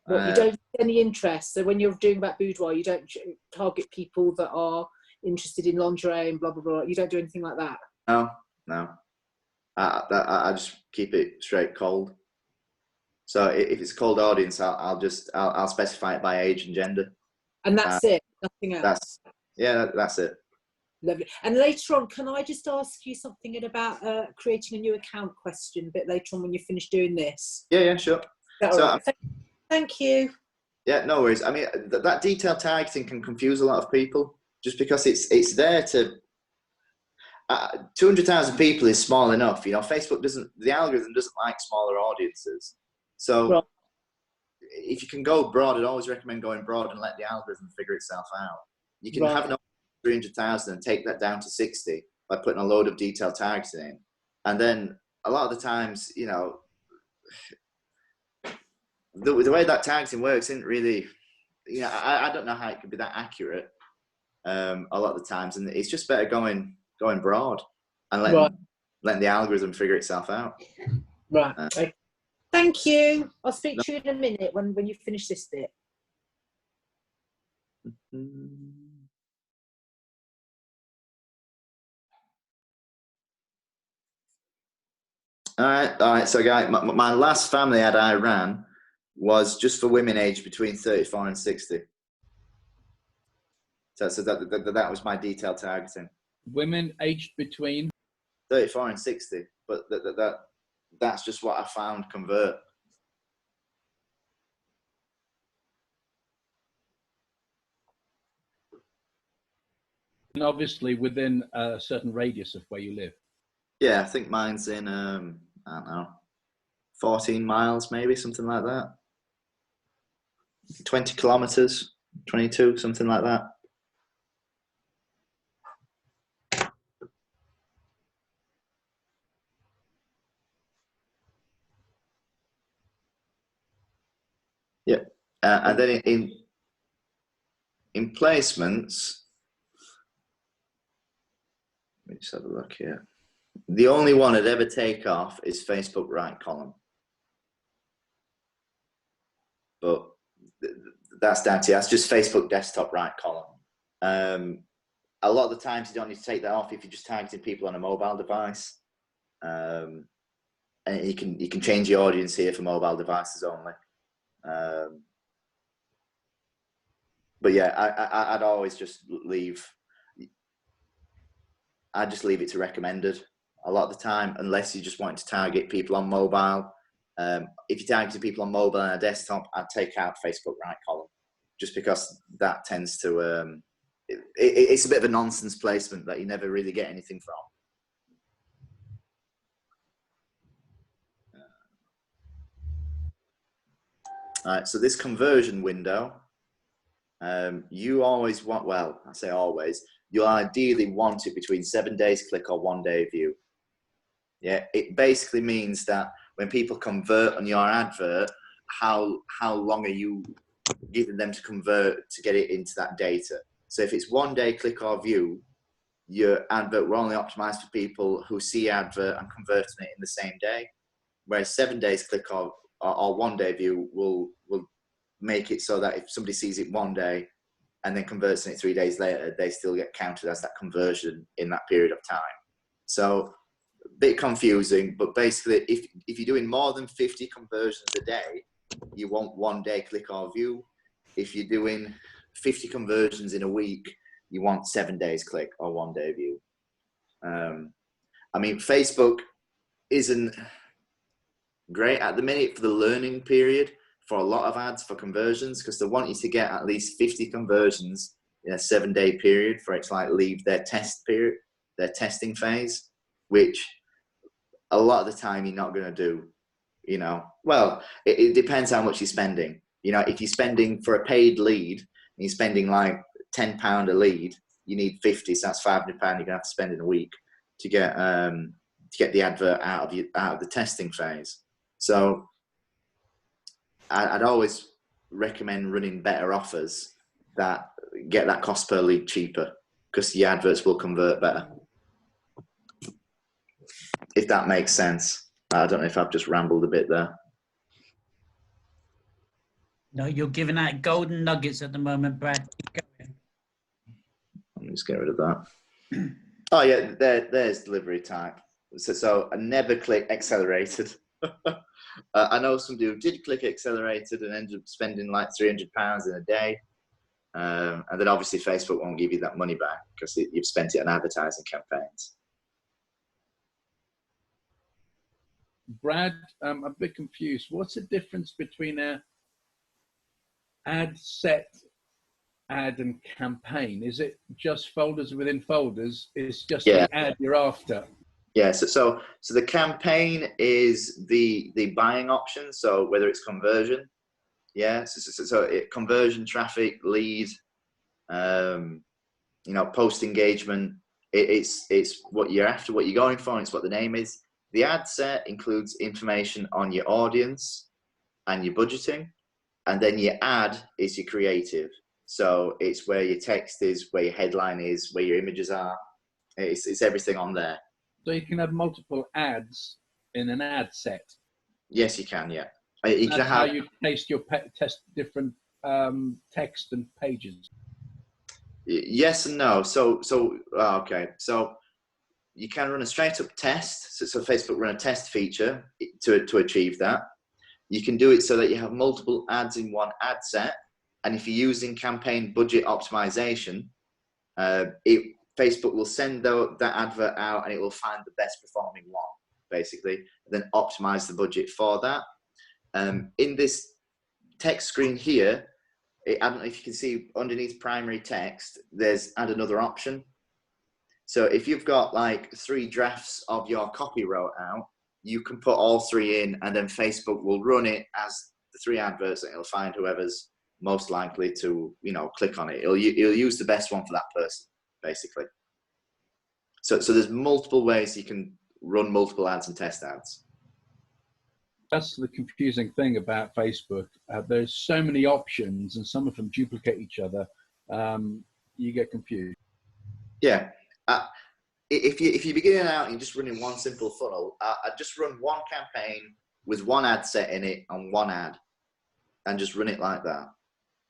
What, you don't use any interest? So when you're doing about boudoir, you don't target people that are interested in lingerie and blah blah blah. You don't do anything like that. No. I just keep it straight cold. So if it's a cold audience, I'll specify it by age and gender. And that's it. Nothing else. That's it. Lovely. And later on, can I just ask you something about creating a new account question a bit later on when you finish doing this? Yeah, sure. So, right? Thank you. Yeah, no worries. I mean, that detailed targeting can confuse a lot of people just because it's there to. 200,000 people is small enough. Facebook the algorithm doesn't like smaller audiences. So right. If you can go broad, I'd always recommend going broad and let the algorithm figure itself out. You can have an 300,000 and take that down to 60 by putting a load of detailed targeting in. And then a lot of the times, the way that targeting works isn't really, I don't know how it could be that accurate a lot of the times. And it's just better going broad and letting the algorithm figure itself out. Right. Okay. Thank you. I'll speak to you in a minute when you finish this bit. All right. So, guys, my last family ad I ran was just for women aged between 34 and 60. So that was my detailed targeting. Women aged between 34 and 60, but that's just what I found convert. And obviously within a certain radius of where you live. Yeah, I think mine's in I don't know, 14 miles maybe, something like that. 20 kilometers, 22, something like that. Yeah, and then in placements, let me just have a look here. The only one I'd ever take off is Facebook right column, but that's down to you. That's just Facebook desktop right column. A lot of the times you don't need to take that off if you're just targeting people on a mobile device, and you can change the audience here for mobile devices only. But yeah, I'd always just leave. I'd just leave it to recommended a lot of the time, unless you just want to target people on mobile. If you're targeting people on mobile and a desktop, I'd take out Facebook right column, just because that tends to, it's a bit of a nonsense placement that you never really get anything from. All right, so this conversion window, you always want, well, I say always, you'll ideally want it between 7 days click or 1 day view. Yeah, it basically means that when people convert on your advert, how long are you giving them to convert to get it into that data? So if it's 1 day click or view, your advert will only optimize for people who see advert and converting it in the same day. Whereas 7 days click or 1 day view will make it so that if somebody sees it 1 day and then converts it 3 days later, they still get counted as that conversion in that period of time. So a bit confusing, but basically if you're doing more than 50 conversions a day, you want 1 day click or view. If you're doing 50 conversions in a week, you want 7 days click or 1 day view. I mean, Facebook isn't great at the minute for the learning period for a lot of ads for conversions, because they want you to get at least 50 conversions in a 7 day period for it to like leave their test period, their testing phase, which a lot of the time you're not going to do, well, it depends how much you're spending. If you're spending for a paid lead and you're spending like £10 a lead, you need 50, so that's £500 you're going to have to spend in a week to get the advert out of the testing phase. So I'd always recommend running better offers that get that cost per lead cheaper, because the adverts will convert better. If that makes sense. I don't know if I've just rambled a bit there. No, you're giving out golden nuggets at the moment, Brad. Keep going. Let me just get rid of that. Oh yeah, there's delivery type. So I never click accelerated. I know somebody who did click accelerated and ended up spending like £300 in a day. And then obviously Facebook won't give you that money back because you've spent it on advertising campaigns. Brad, I'm a bit confused. What's the difference between a ad set, ad, and campaign? Is it just folders within folders? It's just the ad you're after? Yeah, so the campaign is the buying option. So whether it's conversion, conversion, traffic, lead, post engagement. It's what you're after, what you're going for. And it's what the name is. The ad set includes information on your audience and your budgeting, and then your ad is your creative. So it's where your text is, where your headline is, where your images are. It's everything on there. So you can have multiple ads in an ad set. Yes, you can. Yeah, That's how you test different text and pages. Yes and no. Okay. So you can run a straight up test. So Facebook run a test feature to achieve that. You can do it so that you have multiple ads in one ad set. And if you're using campaign budget optimization, Facebook will send that advert out and it will find the best performing one, basically, and then optimize the budget for that. In this text screen here, I don't know if you can see underneath primary text, there's add another option. So if you've got like 3 drafts of your copy wrote out, you can put all 3 in, and then Facebook will run it as the 3 adverts, and it'll find whoever's most likely to, click on it. It'll use the best one for that person, basically. So there's multiple ways you can run multiple ads and test ads. That's the confusing thing about Facebook. There's so many options, and some of them duplicate each other. You get confused. Yeah. If you're beginning out and you're just running one simple funnel, I'd just run one campaign with one ad set in it on one ad, and just run it like that,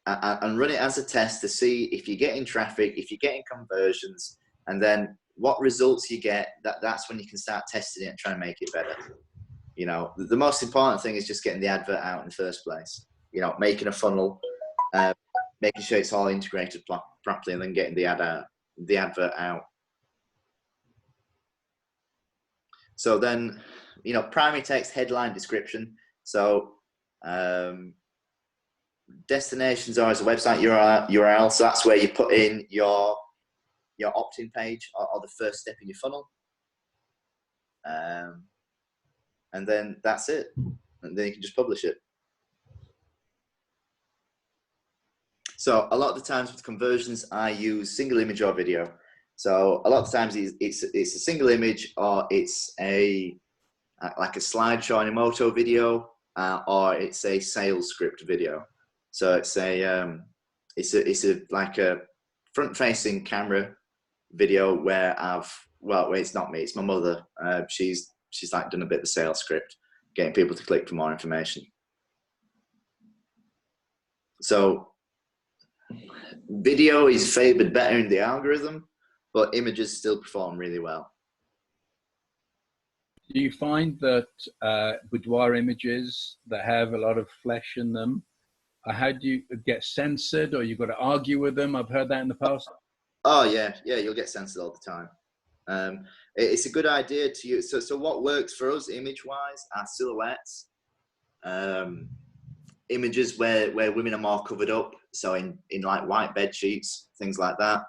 and run it as a test to see if you're getting traffic, if you're getting conversions, and then what results you get. That's when you can start testing it and trying to make it better. The most important thing is just getting the advert out in the first place. Making a funnel, making sure it's all integrated properly, and then getting the advert out. So then, primary text, headline, description. So destinations are as a website URL. So that's where you put in your opt-in page or the first step in your funnel. And then that's it. And then you can just publish it. So a lot of the times with conversions, I use single image or video. So a lot of the times it's a single image, or it's like a slideshow on Emoto video, or it's a sales script video. So it's like a front-facing camera video where it's not me, it's my mother. She's like done a bit of the sales script, getting people to click for more information. So video is favored better in the algorithm, but images still perform really well. Do you find that boudoir images that have a lot of flesh in them, how do you get censored, or you've got to argue with them? I've heard that in the past. Oh yeah, you'll get censored all the time. It's a good idea to use. So what works for us image-wise are silhouettes, images where women are more covered up. So in like white bed sheets, things like that.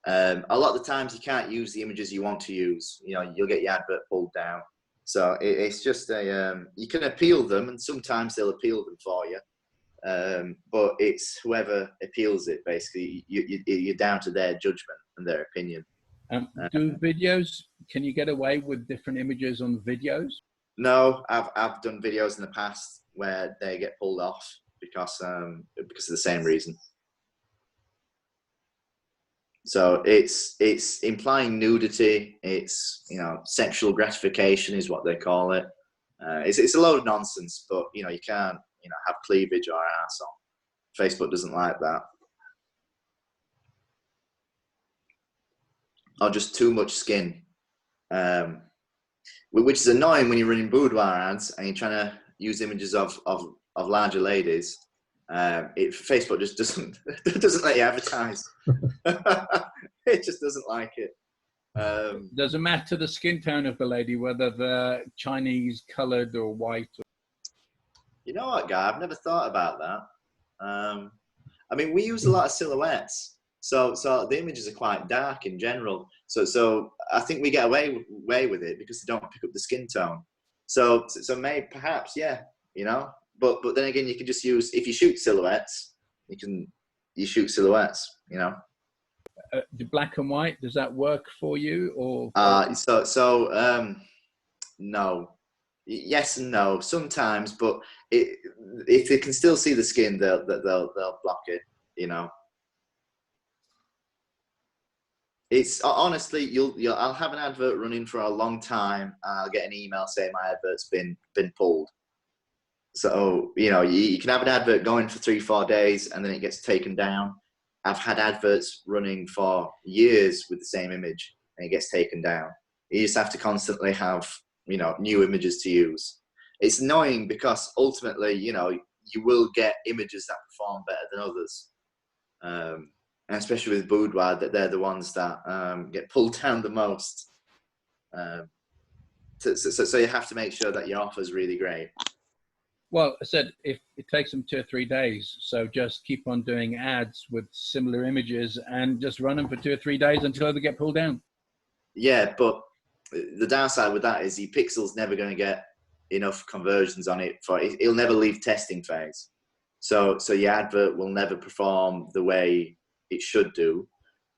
A lot of the times you can't use the images you want to use. You'll get your advert pulled down. So it's just you can appeal them, and sometimes they'll appeal them for you. But it's whoever appeals it, basically. You're down to their judgment and their opinion. Do videos, can you get away with different images on videos? No, I've done videos in the past where they get pulled off because of the same reason. So it's implying nudity. It's sexual gratification is what they call it. It's a load of nonsense, but you can't have cleavage or ass on. Facebook doesn't like that. Or just too much skin, which is annoying when you're running boudoir ads and you're trying to use images of larger ladies, Facebook just doesn't let you advertise. It just doesn't like it. Does it matter the skin tone of the lady, whether they're Chinese, coloured, or white? You know what, Guy? I've never thought about that. I mean, we use a lot of silhouettes, so the images are quite dark in general. So I think we get away with it because they don't pick up the skin tone. So maybe perhaps, yeah, you know. But then again, you can just use, if you shoot silhouettes, you shoot silhouettes, you know. The black and white, does that work for you, or? No. Yes and no. Sometimes, but if they can still see the skin, they'll block it. You know. It's honestly, I'll have an advert running for a long time, and I'll get an email saying my advert's been pulled. So you know, you can have an advert going for 3-4 days, and then it gets taken down. I've had adverts running for years with the same image, and it gets taken down. You just have to constantly have, you know, new images to use. It's annoying because ultimately, you know, you will get images that perform better than others. And especially with boudoir, that they're the ones that get pulled down the most. So you have to make sure that your offer is really great. Well, I said if it takes them 2 or 3 days, so just keep on doing ads with similar images and just run them for 2 or 3 days until they get pulled down. Yeah, but the downside with that is the pixel's never going to get enough conversions on it for it'll never leave testing phase. So your advert will never perform the way it should do.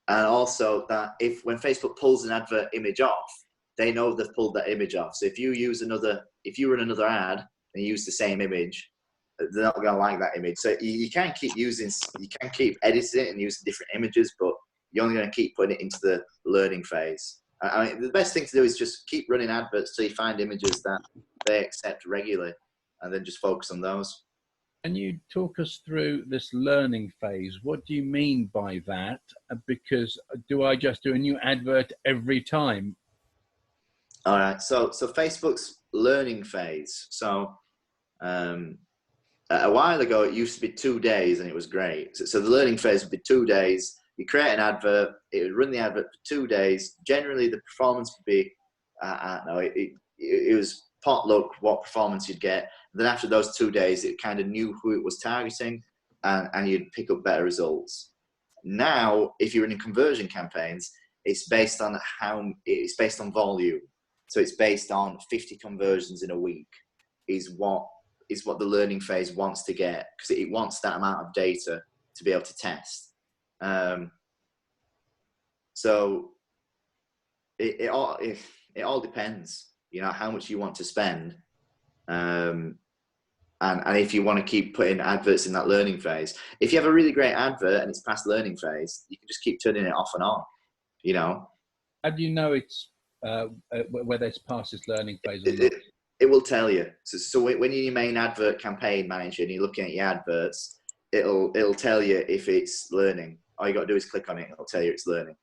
And also that when Facebook pulls an advert image off, they know they've pulled that image off. So if you run another ad and use the same image, they're not going to like that image. So you can keep editing it and using different images, but you're only going to keep putting it into the learning phase. I mean, the best thing to do is just keep running adverts till you find images that they accept regularly, and then just focus on those. Can you talk us through this learning phase? What do you mean by that? Because do I just do a new advert every time? All right. So Facebook's learning phase. So a while ago, it used to be 2 days, and it was great. So the learning phase would be 2 days. You create an advert. It would run the advert for 2 days. Generally, the performance would be, I don't know, it was potluck what performance you'd get. And then after those 2 days, it kind of knew who it was targeting, and you'd pick up better results. Now, if you're in conversion campaigns, it's based on volume. So it's based on 50 conversions in a week is what the learning phase wants to get, because it wants that amount of data to be able to test. So it all depends, you know, how much you want to spend, and if you want to keep putting adverts in that learning phase. If you have a really great advert and it's past learning phase, you can just keep turning it off and on, you know. How do you know it's whether it's past its learning phase or not? It will tell you. So when you're your main advert campaign manager and you're looking at your adverts, it'll tell you if it's learning. All you got to do is click on it, and it'll tell you it's learning.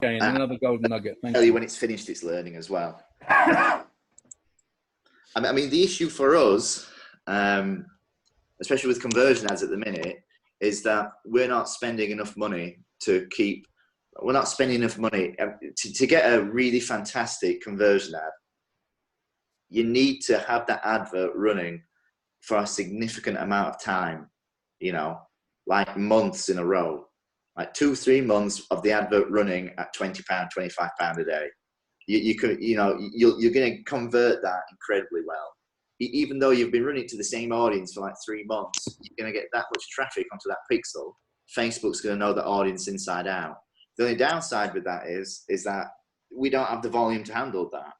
Okay, and another golden nugget. Thank Tell you when it's finished its learning as well. I mean, the issue for us, especially with conversion ads at the minute, is that we're not spending enough money to get a really fantastic conversion ad. You need to have that advert running for a significant amount of time, you know, like months in a row, like 2-3 months of the advert running at £20, £25 a day. You're going to convert that incredibly well. Even though you've been running to the same audience for like 3 months, you're going to get that much traffic onto that pixel. Facebook's going to know the audience inside out. The only downside with that is that we don't have the volume to handle that.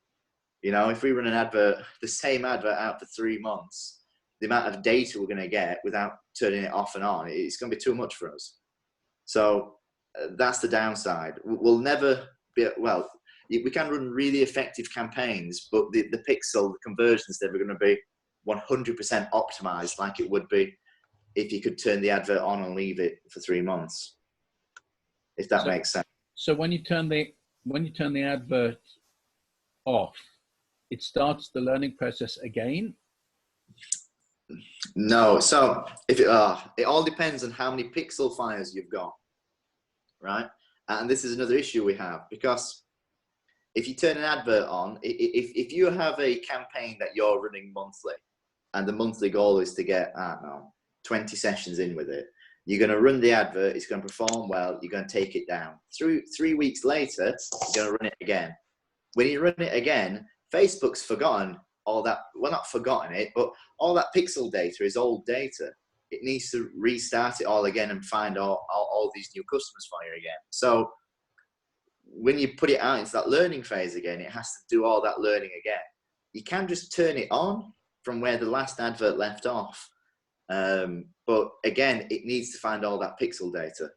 You know, if we run the same advert out for 3 months, the amount of data we're going to get without turning it off and on, it's going to be too much for us. So that's the downside. We'll never be, well, we can run really effective campaigns, but the pixel, the conversion's never going to be 100% optimized like it would be if you could turn the advert on and leave it for 3 months. If that makes sense. So when you turn the advert off, it starts the learning process again? No. So if it all depends on how many pixel fires you've got, right? And this is another issue we have, because if you turn an advert on, if you have a campaign that you're running monthly, and the monthly goal is to get, I don't know, 20 sessions in with it, you're going to run the advert, it's going to perform well, you're going to take it down. 3 weeks later, you're going to run it again. When you run it again, Facebook's forgotten all that, well, not forgotten it, but all that pixel data is old data. It needs to restart it all again and find all these new customers for you again. So when you put it out into that learning phase again, it has to do all that learning again. You can just turn it on from where the last advert left off. But again, it needs to find all that pixel data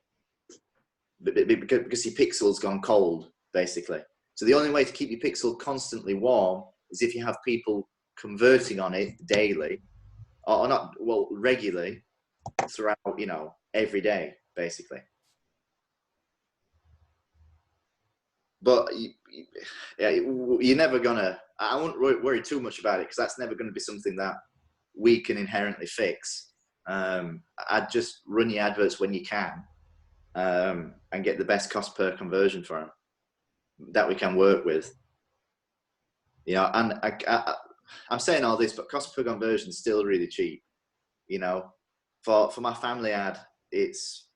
because your pixel's gone cold, basically. So the only way to keep your pixel constantly warm is if you have people converting on it daily, or not, well, regularly throughout, you know, every day, basically. But you're never gonna, I wouldn't worry too much about it, because that's never going to be something that we can inherently fix. I'd just run your adverts when you can, and get the best cost per conversion for them that we can work with. You know, and I'm saying all this, but cost per conversion is still really cheap. You know, for my family ad, it's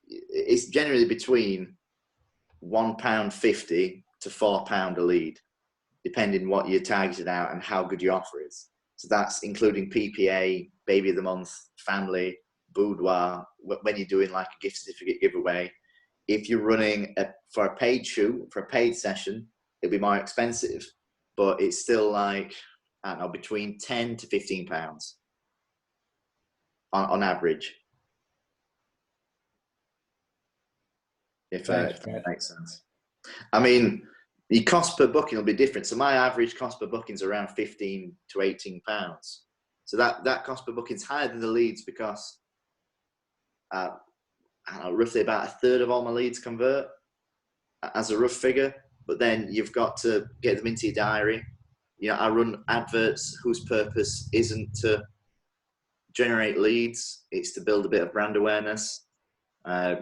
generally between £1.50 to £4 a lead, depending what you're targeted out and how good your offer is. So that's including PPA, baby of the month, family, boudoir, when you're doing like a gift certificate giveaway. If you're running for a paid shoot, for a paid session, it'll be more expensive, but it's still like, I don't know, between £10 to £15 on average. If that makes sense. I mean, the cost per booking will be different. So my average cost per booking is around £15 to £18. So that cost per booking is higher than the leads, because I don't know, roughly about a third of all my leads convert, as a rough figure. But then you've got to get them into your diary. You know, I run adverts whose purpose isn't to generate leads, it's to build a bit of brand awareness.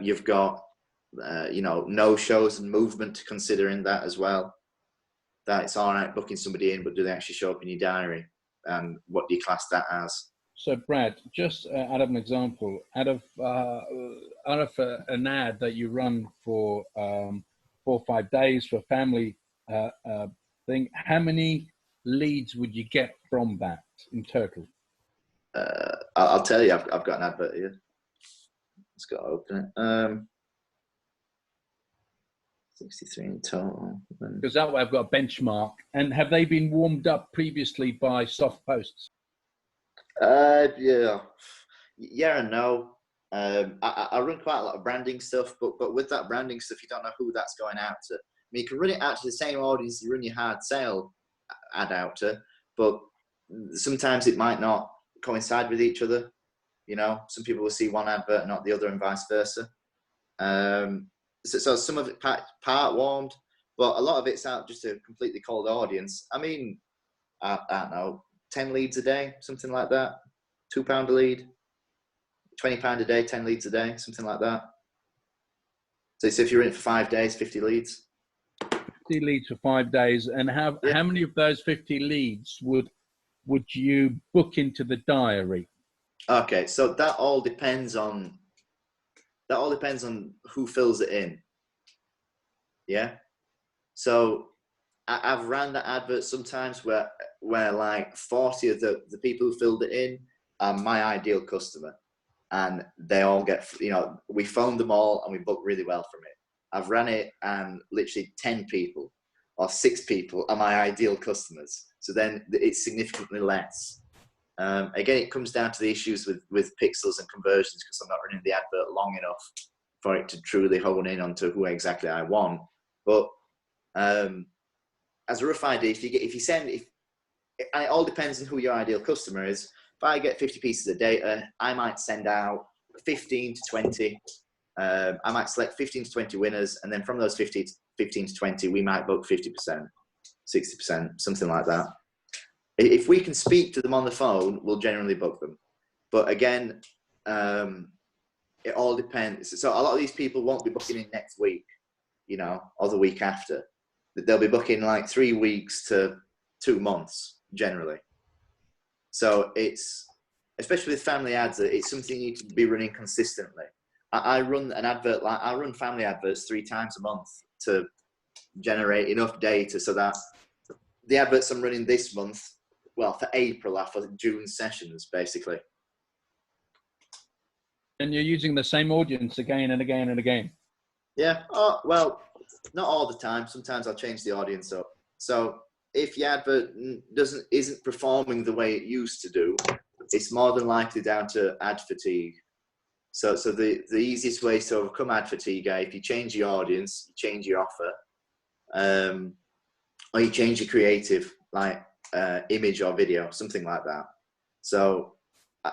You've got you know, no shows and movement to consider in that as well. That it's all right booking somebody in, but do they actually show up in your diary? And what do you class that as? So Brad, just out of an example, out of an ad that you run for 4 or 5 days for a family thing, how many leads would you get from that in total? I'll tell you, I've got an advert here. Let's go open it. 63 in total. Because that way I've got a benchmark. And have they been warmed up previously by soft posts? Yeah and no. I run quite a lot of branding stuff, but with that branding stuff, you don't know who that's going out to. I mean, you can run it out to the same audience you run your hard sale ad out to, but sometimes it might not coincide with each other. You know, some people will see one advert and not the other, and vice versa. So some of it part warmed, but a lot of it's out just a completely cold audience. I mean, I don't know, 10 leads a day, something like that. £2 a lead, £20 a day, 10 leads a day, something like that. So if you're in it for 5 days, 50 leads. 50 leads for 5 days, and how many of those 50 leads would you book into the diary? Okay, so that all depends on who fills it in. Yeah. So I've ran that advert sometimes where like 40 of the people who filled it in are my ideal customer, and they all get, you know, we phoned them all and we booked really well from it. I've ran it and literally 10 people or 6 people are my ideal customers. So then it's significantly less. Again, it comes down to the issues with pixels and conversions, because I'm not running the advert long enough for it to truly hone in onto who exactly I want. But as a rough idea, and it all depends on who your ideal customer is. If I get 50 pieces of data, I might send out 15 to 20. I might select 15 to 20 winners, and then from those 15 to 20, we might book 50%, 60%, something like that. If we can speak to them on the phone, we'll generally book them. But again, it all depends. So a lot of these people won't be booking in next week, you know, or the week after. They'll be booking like 3 weeks to 2 months generally. So it's, especially with family ads, it's something you need to be running consistently. I run an advert, like I run family adverts 3 times a month to generate enough data so that the adverts I'm running this month, well, for April are for June sessions, basically. And you're using the same audience again and again and again. Yeah. Oh, well, not all the time. Sometimes I'll change the audience up. So if your advert isn't performing the way it used to do, it's more than likely down to ad fatigue. So the easiest way to overcome ad fatigue, if you change your audience, you change your offer, or you change your creative, like image or video, something like that. So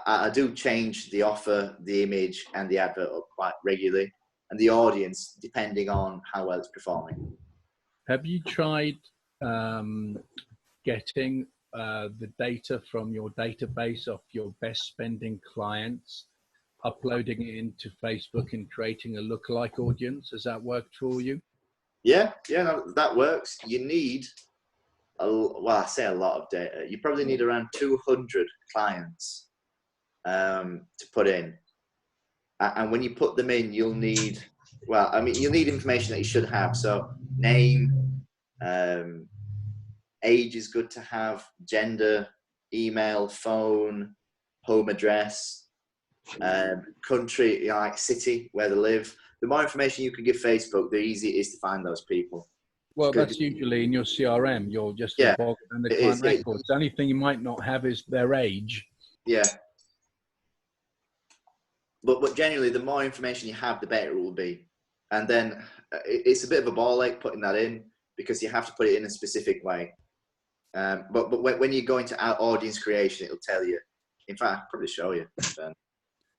I do change the offer, the image, and the advert up quite regularly, and the audience depending on how well it's performing. Have you tried getting the data from your database of your best spending clients, uploading it into Facebook and creating a lookalike audience? Has that worked for you? Yeah, that works. You need, well, I say a lot of data. You probably need around 200 clients to put in. And when you put them in, you'll need, well, I mean, you'll need information that you should have. So name, age is good to have, gender, email, phone, home address, country, like city where they live. The more information you can give Facebook, the easier it is to find those people. Well, that's usually in your CRM. You're just involved in the client records. The only thing you might not have is their age. Yeah. But generally, the more information you have, the better it will be. And then it's a bit of a ball ache putting that in because you have to put it in a specific way. But when you go into audience creation, it'll tell you. In fact, I'll probably show you.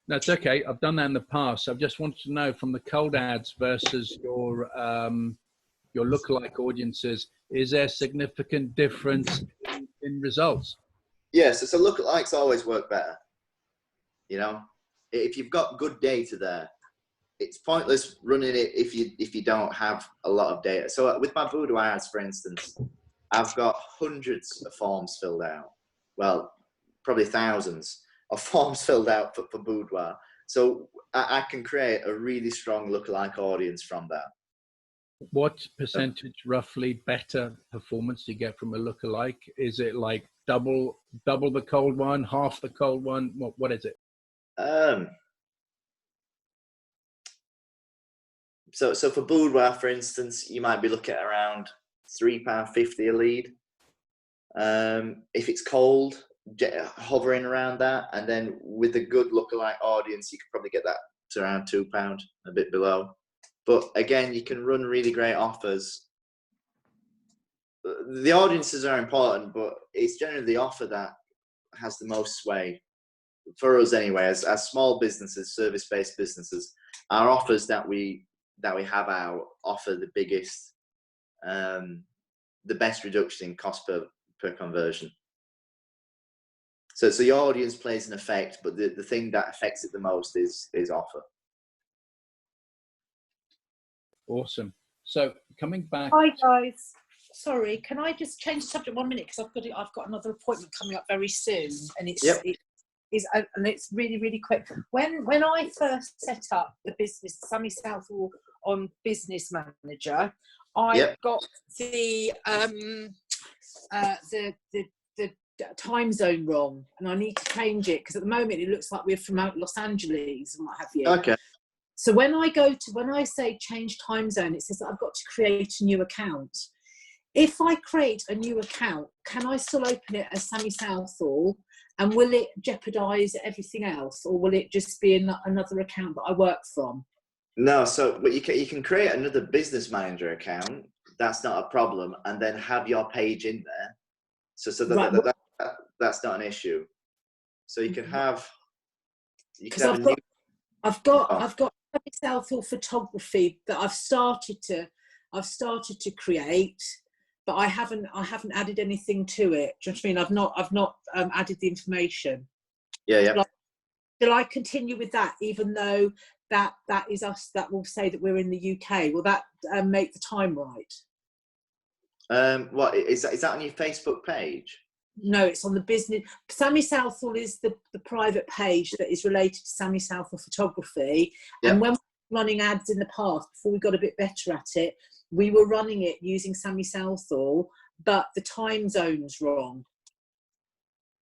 That's okay. I've done that in the past. I just wanted to know from the cold ads versus your lookalike audiences, is there significant difference in results? Yes, so lookalikes always work better. You know, if you've got good data there, it's pointless running it if you don't have a lot of data. So with my Boudoir ads, for instance, I've got hundreds of forms filled out. Well, probably thousands of forms filled out for Boudoir. So I can create a really strong lookalike audience from that. What percentage roughly better performance do you get from a lookalike? Is it like double the cold one, half the cold one? What is it? So for Boudoir, for instance, you might be looking at around £3.50 a lead. If it's cold, hovering around that, and then with a good lookalike audience, you could probably get that to around £2, a bit below. But again, you can run really great offers. The audiences are important, but it's generally the offer that has the most sway. For us anyway, as small businesses, service-based businesses, our offers that we have out offer the biggest, the best reduction in cost per conversion. So your audience plays an effect, but the thing that affects it the most is offer. Awesome. So coming back. Hi guys. Sorry, can I just change the subject 1 minute because I've got another appointment coming up very soon, and it's really, really quick. When I first set up the business, Sammy Southall on Business Manager, I got the time zone wrong, and I need to change it because at the moment it looks like we're from out Los Angeles and what have you. Okay. So when I say change time zone, it says that I've got to create a new account. If I create a new account, can I still open it as Sammy Southall? And will it jeopardise everything else, or will it just be another account that I work from? No, but you can create another Business Manager account. That's not a problem, and then have your page in there. So that's not an issue. So you can have. I've got Sammy Southall photography that I've started to create, but I haven't added anything to it. Do you know what I mean? I've not added the information. Yeah. Shall I continue with that, even though that is us that will say that we're in the UK? Will that make the time right? What is that on your Facebook page? No, it's on the business. Sammy Southall is the private page that is related to Sammy Southall Photography. Yep. And when we were running ads in the past, before we got a bit better at it, we were running it using Sammy Southall, but the time zone's wrong.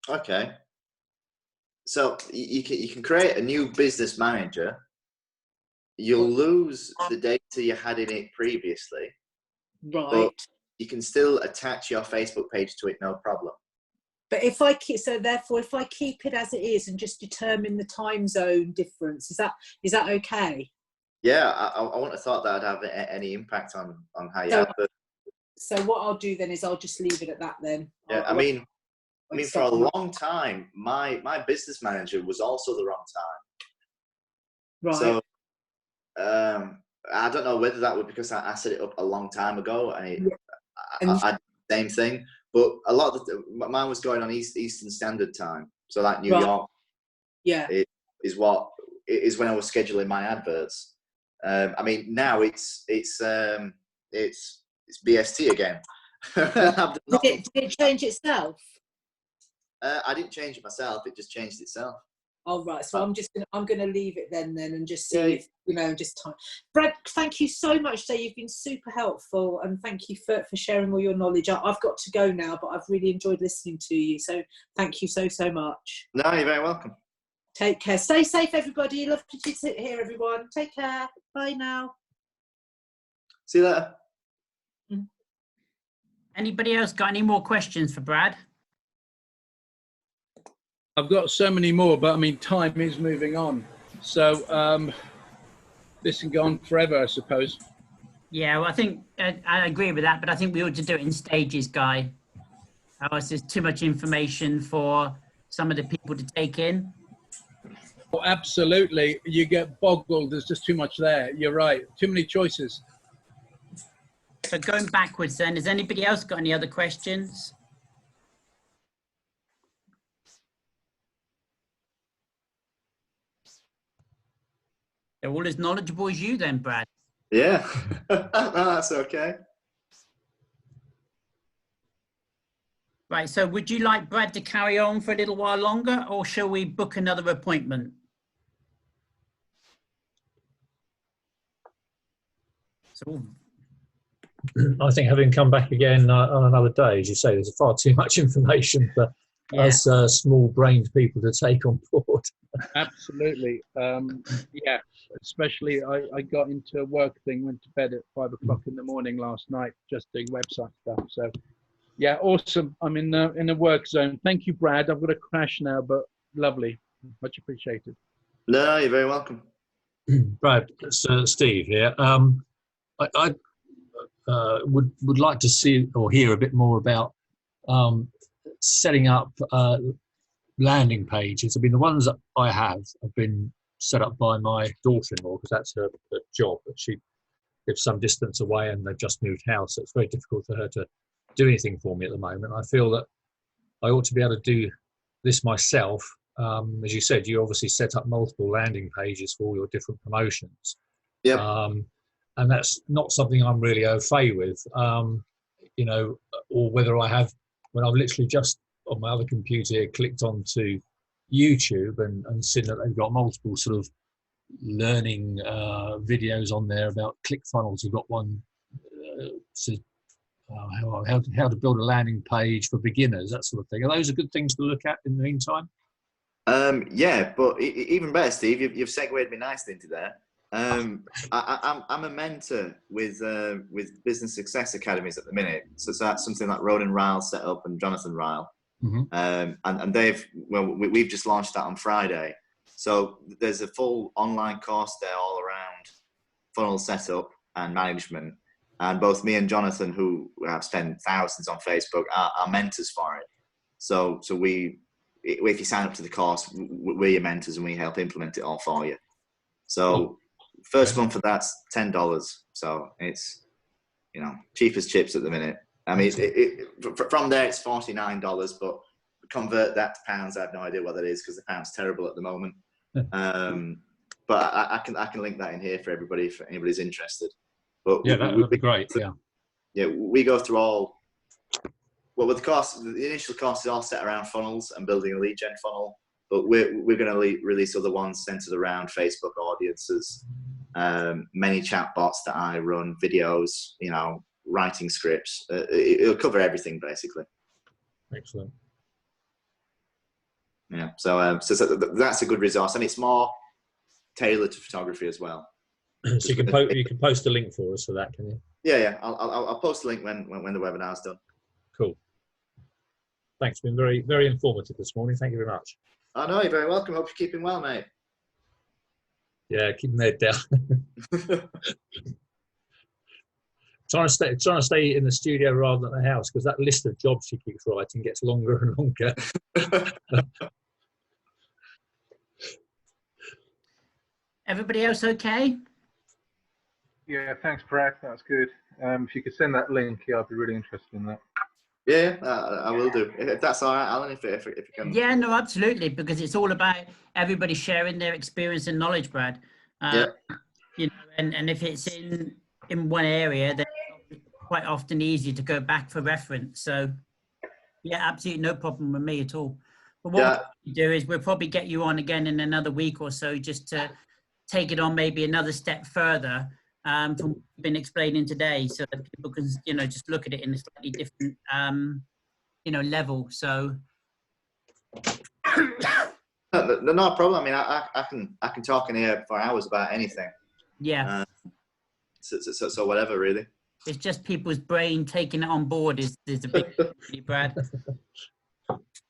Okay. So you can create a new business manager. You'll lose the data you had in it previously. Right. But you can still attach your Facebook page to it, no problem. But if I keep, so therefore, if I keep it as it is and just determine the time zone difference, is that okay? Yeah, I wouldn't have thought that would have any impact on how you have it. So what I'll do then is I'll just leave it at that then. Yeah, I mean, for a long time, my business manager was also the wrong time. Right. So I don't know whether that was because I set it up a long time ago and I did the same thing. But a lot of mine was going on Eastern Standard Time, so like New York. Yeah, is when I was scheduling my adverts. I mean now it's BST again. Did it change itself? I didn't change it myself. It just changed itself. Oh right, so I'm gonna leave it then and just see if, just time. Brad, thank you so much today. You've been super helpful, and thank you for sharing all your knowledge. I've got to go now, but I've really enjoyed listening to you. So thank you so much. No, you're very welcome. Take care. Stay safe, everybody. Lovely to sit here, everyone. Take care. Bye now. See you later. Anybody else got any more questions for Brad? I've got so many more, but I mean, time is moving on. So this can go on forever, I suppose. Yeah, well, I think I agree with that, but I think we ought to do it in stages, Guy. Otherwise, there's too much information for some of the people to take in. Oh, absolutely. You get boggled. There's just too much there. You're right. Too many choices. So going backwards then, has anybody else got any other questions? They're all as knowledgeable as you then, Brad. Yeah, no, that's okay. Right, so would you like Brad to carry on for a little while longer, or shall we book another appointment? So, I think having come back again on another day, as you say, there's far too much information for us small-brained people to take on board. Absolutely. Yeah, especially I got into a work thing, went to bed at 5 o'clock in the morning last night, just doing website stuff. So yeah, awesome. I'm in a work zone. Thank you, Brad. I've got to crash now, but lovely. Much appreciated. No, you're very welcome. Brad, it's Steve here. I would like to see or hear a bit more about setting up landing pages. I mean, the ones that I have been set up by my daughter-in-law because that's her job, but she lives some distance away and they've just moved house, so it's very difficult for her to do anything for me at the moment. I feel that I ought to be able to do this myself. As you said, you obviously set up multiple landing pages for all your different promotions. Yeah. And that's not something I'm really au fait with, you know, or whether I have, when I've literally just on my other computer here, clicked onto YouTube and seen that they've got multiple sort of learning videos on there about ClickFunnels. We've got one how to build a landing page for beginners, that sort of thing. Are those good things to look at in the meantime? Yeah, but even better, Steve, you've segued me nicely into there. I'm a mentor with Business Success Academies at the minute, so that's something that Ronan Ryle set up and Jonathan Ryle, and we've just launched that on Friday. So there's a full online course there all around funnel setup and management, and both me and Jonathan, who have spent thousands on Facebook, are mentors for it. So if you sign up to the course, we're your mentors and we help implement it all for you. So first month for that's $10. So it's, you know, cheap as chips at the minute. I mean, from there it's $49, but convert that to pounds, I have no idea what that is because the pound's terrible at the moment. But I can link that in here for everybody if anybody's interested. But yeah, that would be great. Yeah. Yeah, we go through all. Well, with the initial cost is all set around funnels and building a lead gen funnel. But we're going to release other ones centered around Facebook audiences, many chat bots that I run, videos, writing scripts. It'll cover everything basically. Excellent. Yeah, so that's a good resource, and it's more tailored to photography as well. So you can post a link for us for that, can you? Yeah. I'll post a link when the webinar's done. Cool. Thanks. Been very, very informative this morning. Thank you very much. Oh no, you're very welcome. Hope you're keeping well, mate. Yeah, keeping the head down. trying to stay in the studio rather than the house, because that list of jobs she keeps writing gets longer and longer. Everybody else okay? Yeah, thanks, Brad. That's good. If you could send that link, I'd be really interested in that. Yeah, I will do. If that's all right, Alan, if you can. Yeah, no, absolutely, because it's all about everybody sharing their experience and knowledge, Brad. Yeah. And if it's in one area, then it's quite often easy to go back for reference. So, yeah, absolutely no problem with me at all. But what we'll do is we'll probably get you on again in another week or so, just to take it on maybe another step further from what we've been explaining today, so that people can, just look at it in a slightly different, level. So. No problem. I mean, I can talk in here for hours about anything. Yeah. So whatever, really. It's just people's brain taking it on board is a big thing, Brad.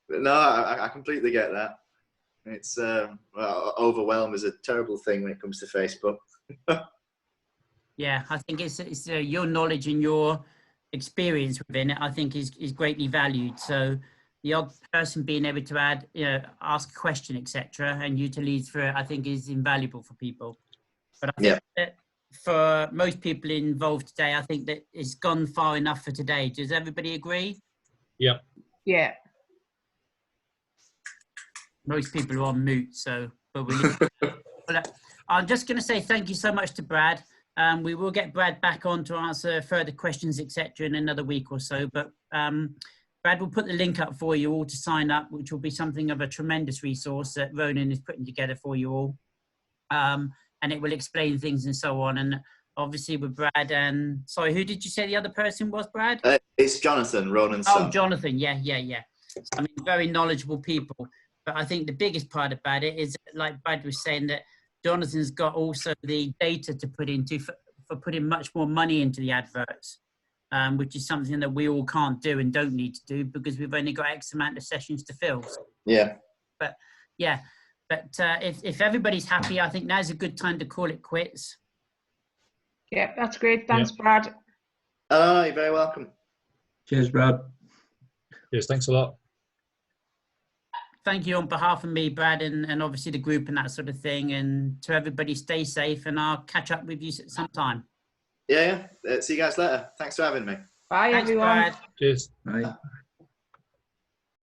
No, I completely get that. It's overwhelm is a terrible thing when it comes to Facebook. Yeah, I think it's your knowledge and your experience within it, I think, is greatly valued. So the odd person being able to add, ask a question, etc., and you to lead through it, I think is invaluable for people. But I think that for most people involved today, I think that it's gone far enough for today. Does everybody agree? Yeah. Yeah. Most people are on mute, so but I'm just going to say thank you so much to Brad. We will get Brad back on to answer further questions, etc., in another week or so. But Brad will put the link up for you all to sign up, which will be something of a tremendous resource that Ronan is putting together for you all. And it will explain things and so on. And obviously with Brad and, sorry, who did you say the other person was, Brad? It's Jonathan, Ronan's son. Oh, Jonathan, yeah. So, I mean, very knowledgeable people. But I think the biggest part about it is, like Brad was saying, that Jonathan's got also the data to put into for putting much more money into the adverts, which is something that we all can't do and don't need to do because we've only got X amount of sessions to fill. Yeah. But yeah, if everybody's happy, I think now's a good time to call it quits. Yeah, that's great. Thanks, Brad. You're very welcome. Cheers, Brad. Yes, thanks a lot. Thank you on behalf of me, Brad, and obviously the group and that sort of thing. And to everybody, stay safe, and I'll catch up with you sometime. Yeah. See you guys later. Thanks for having me. Bye, Thanks, everyone. Brad. Cheers. Bye.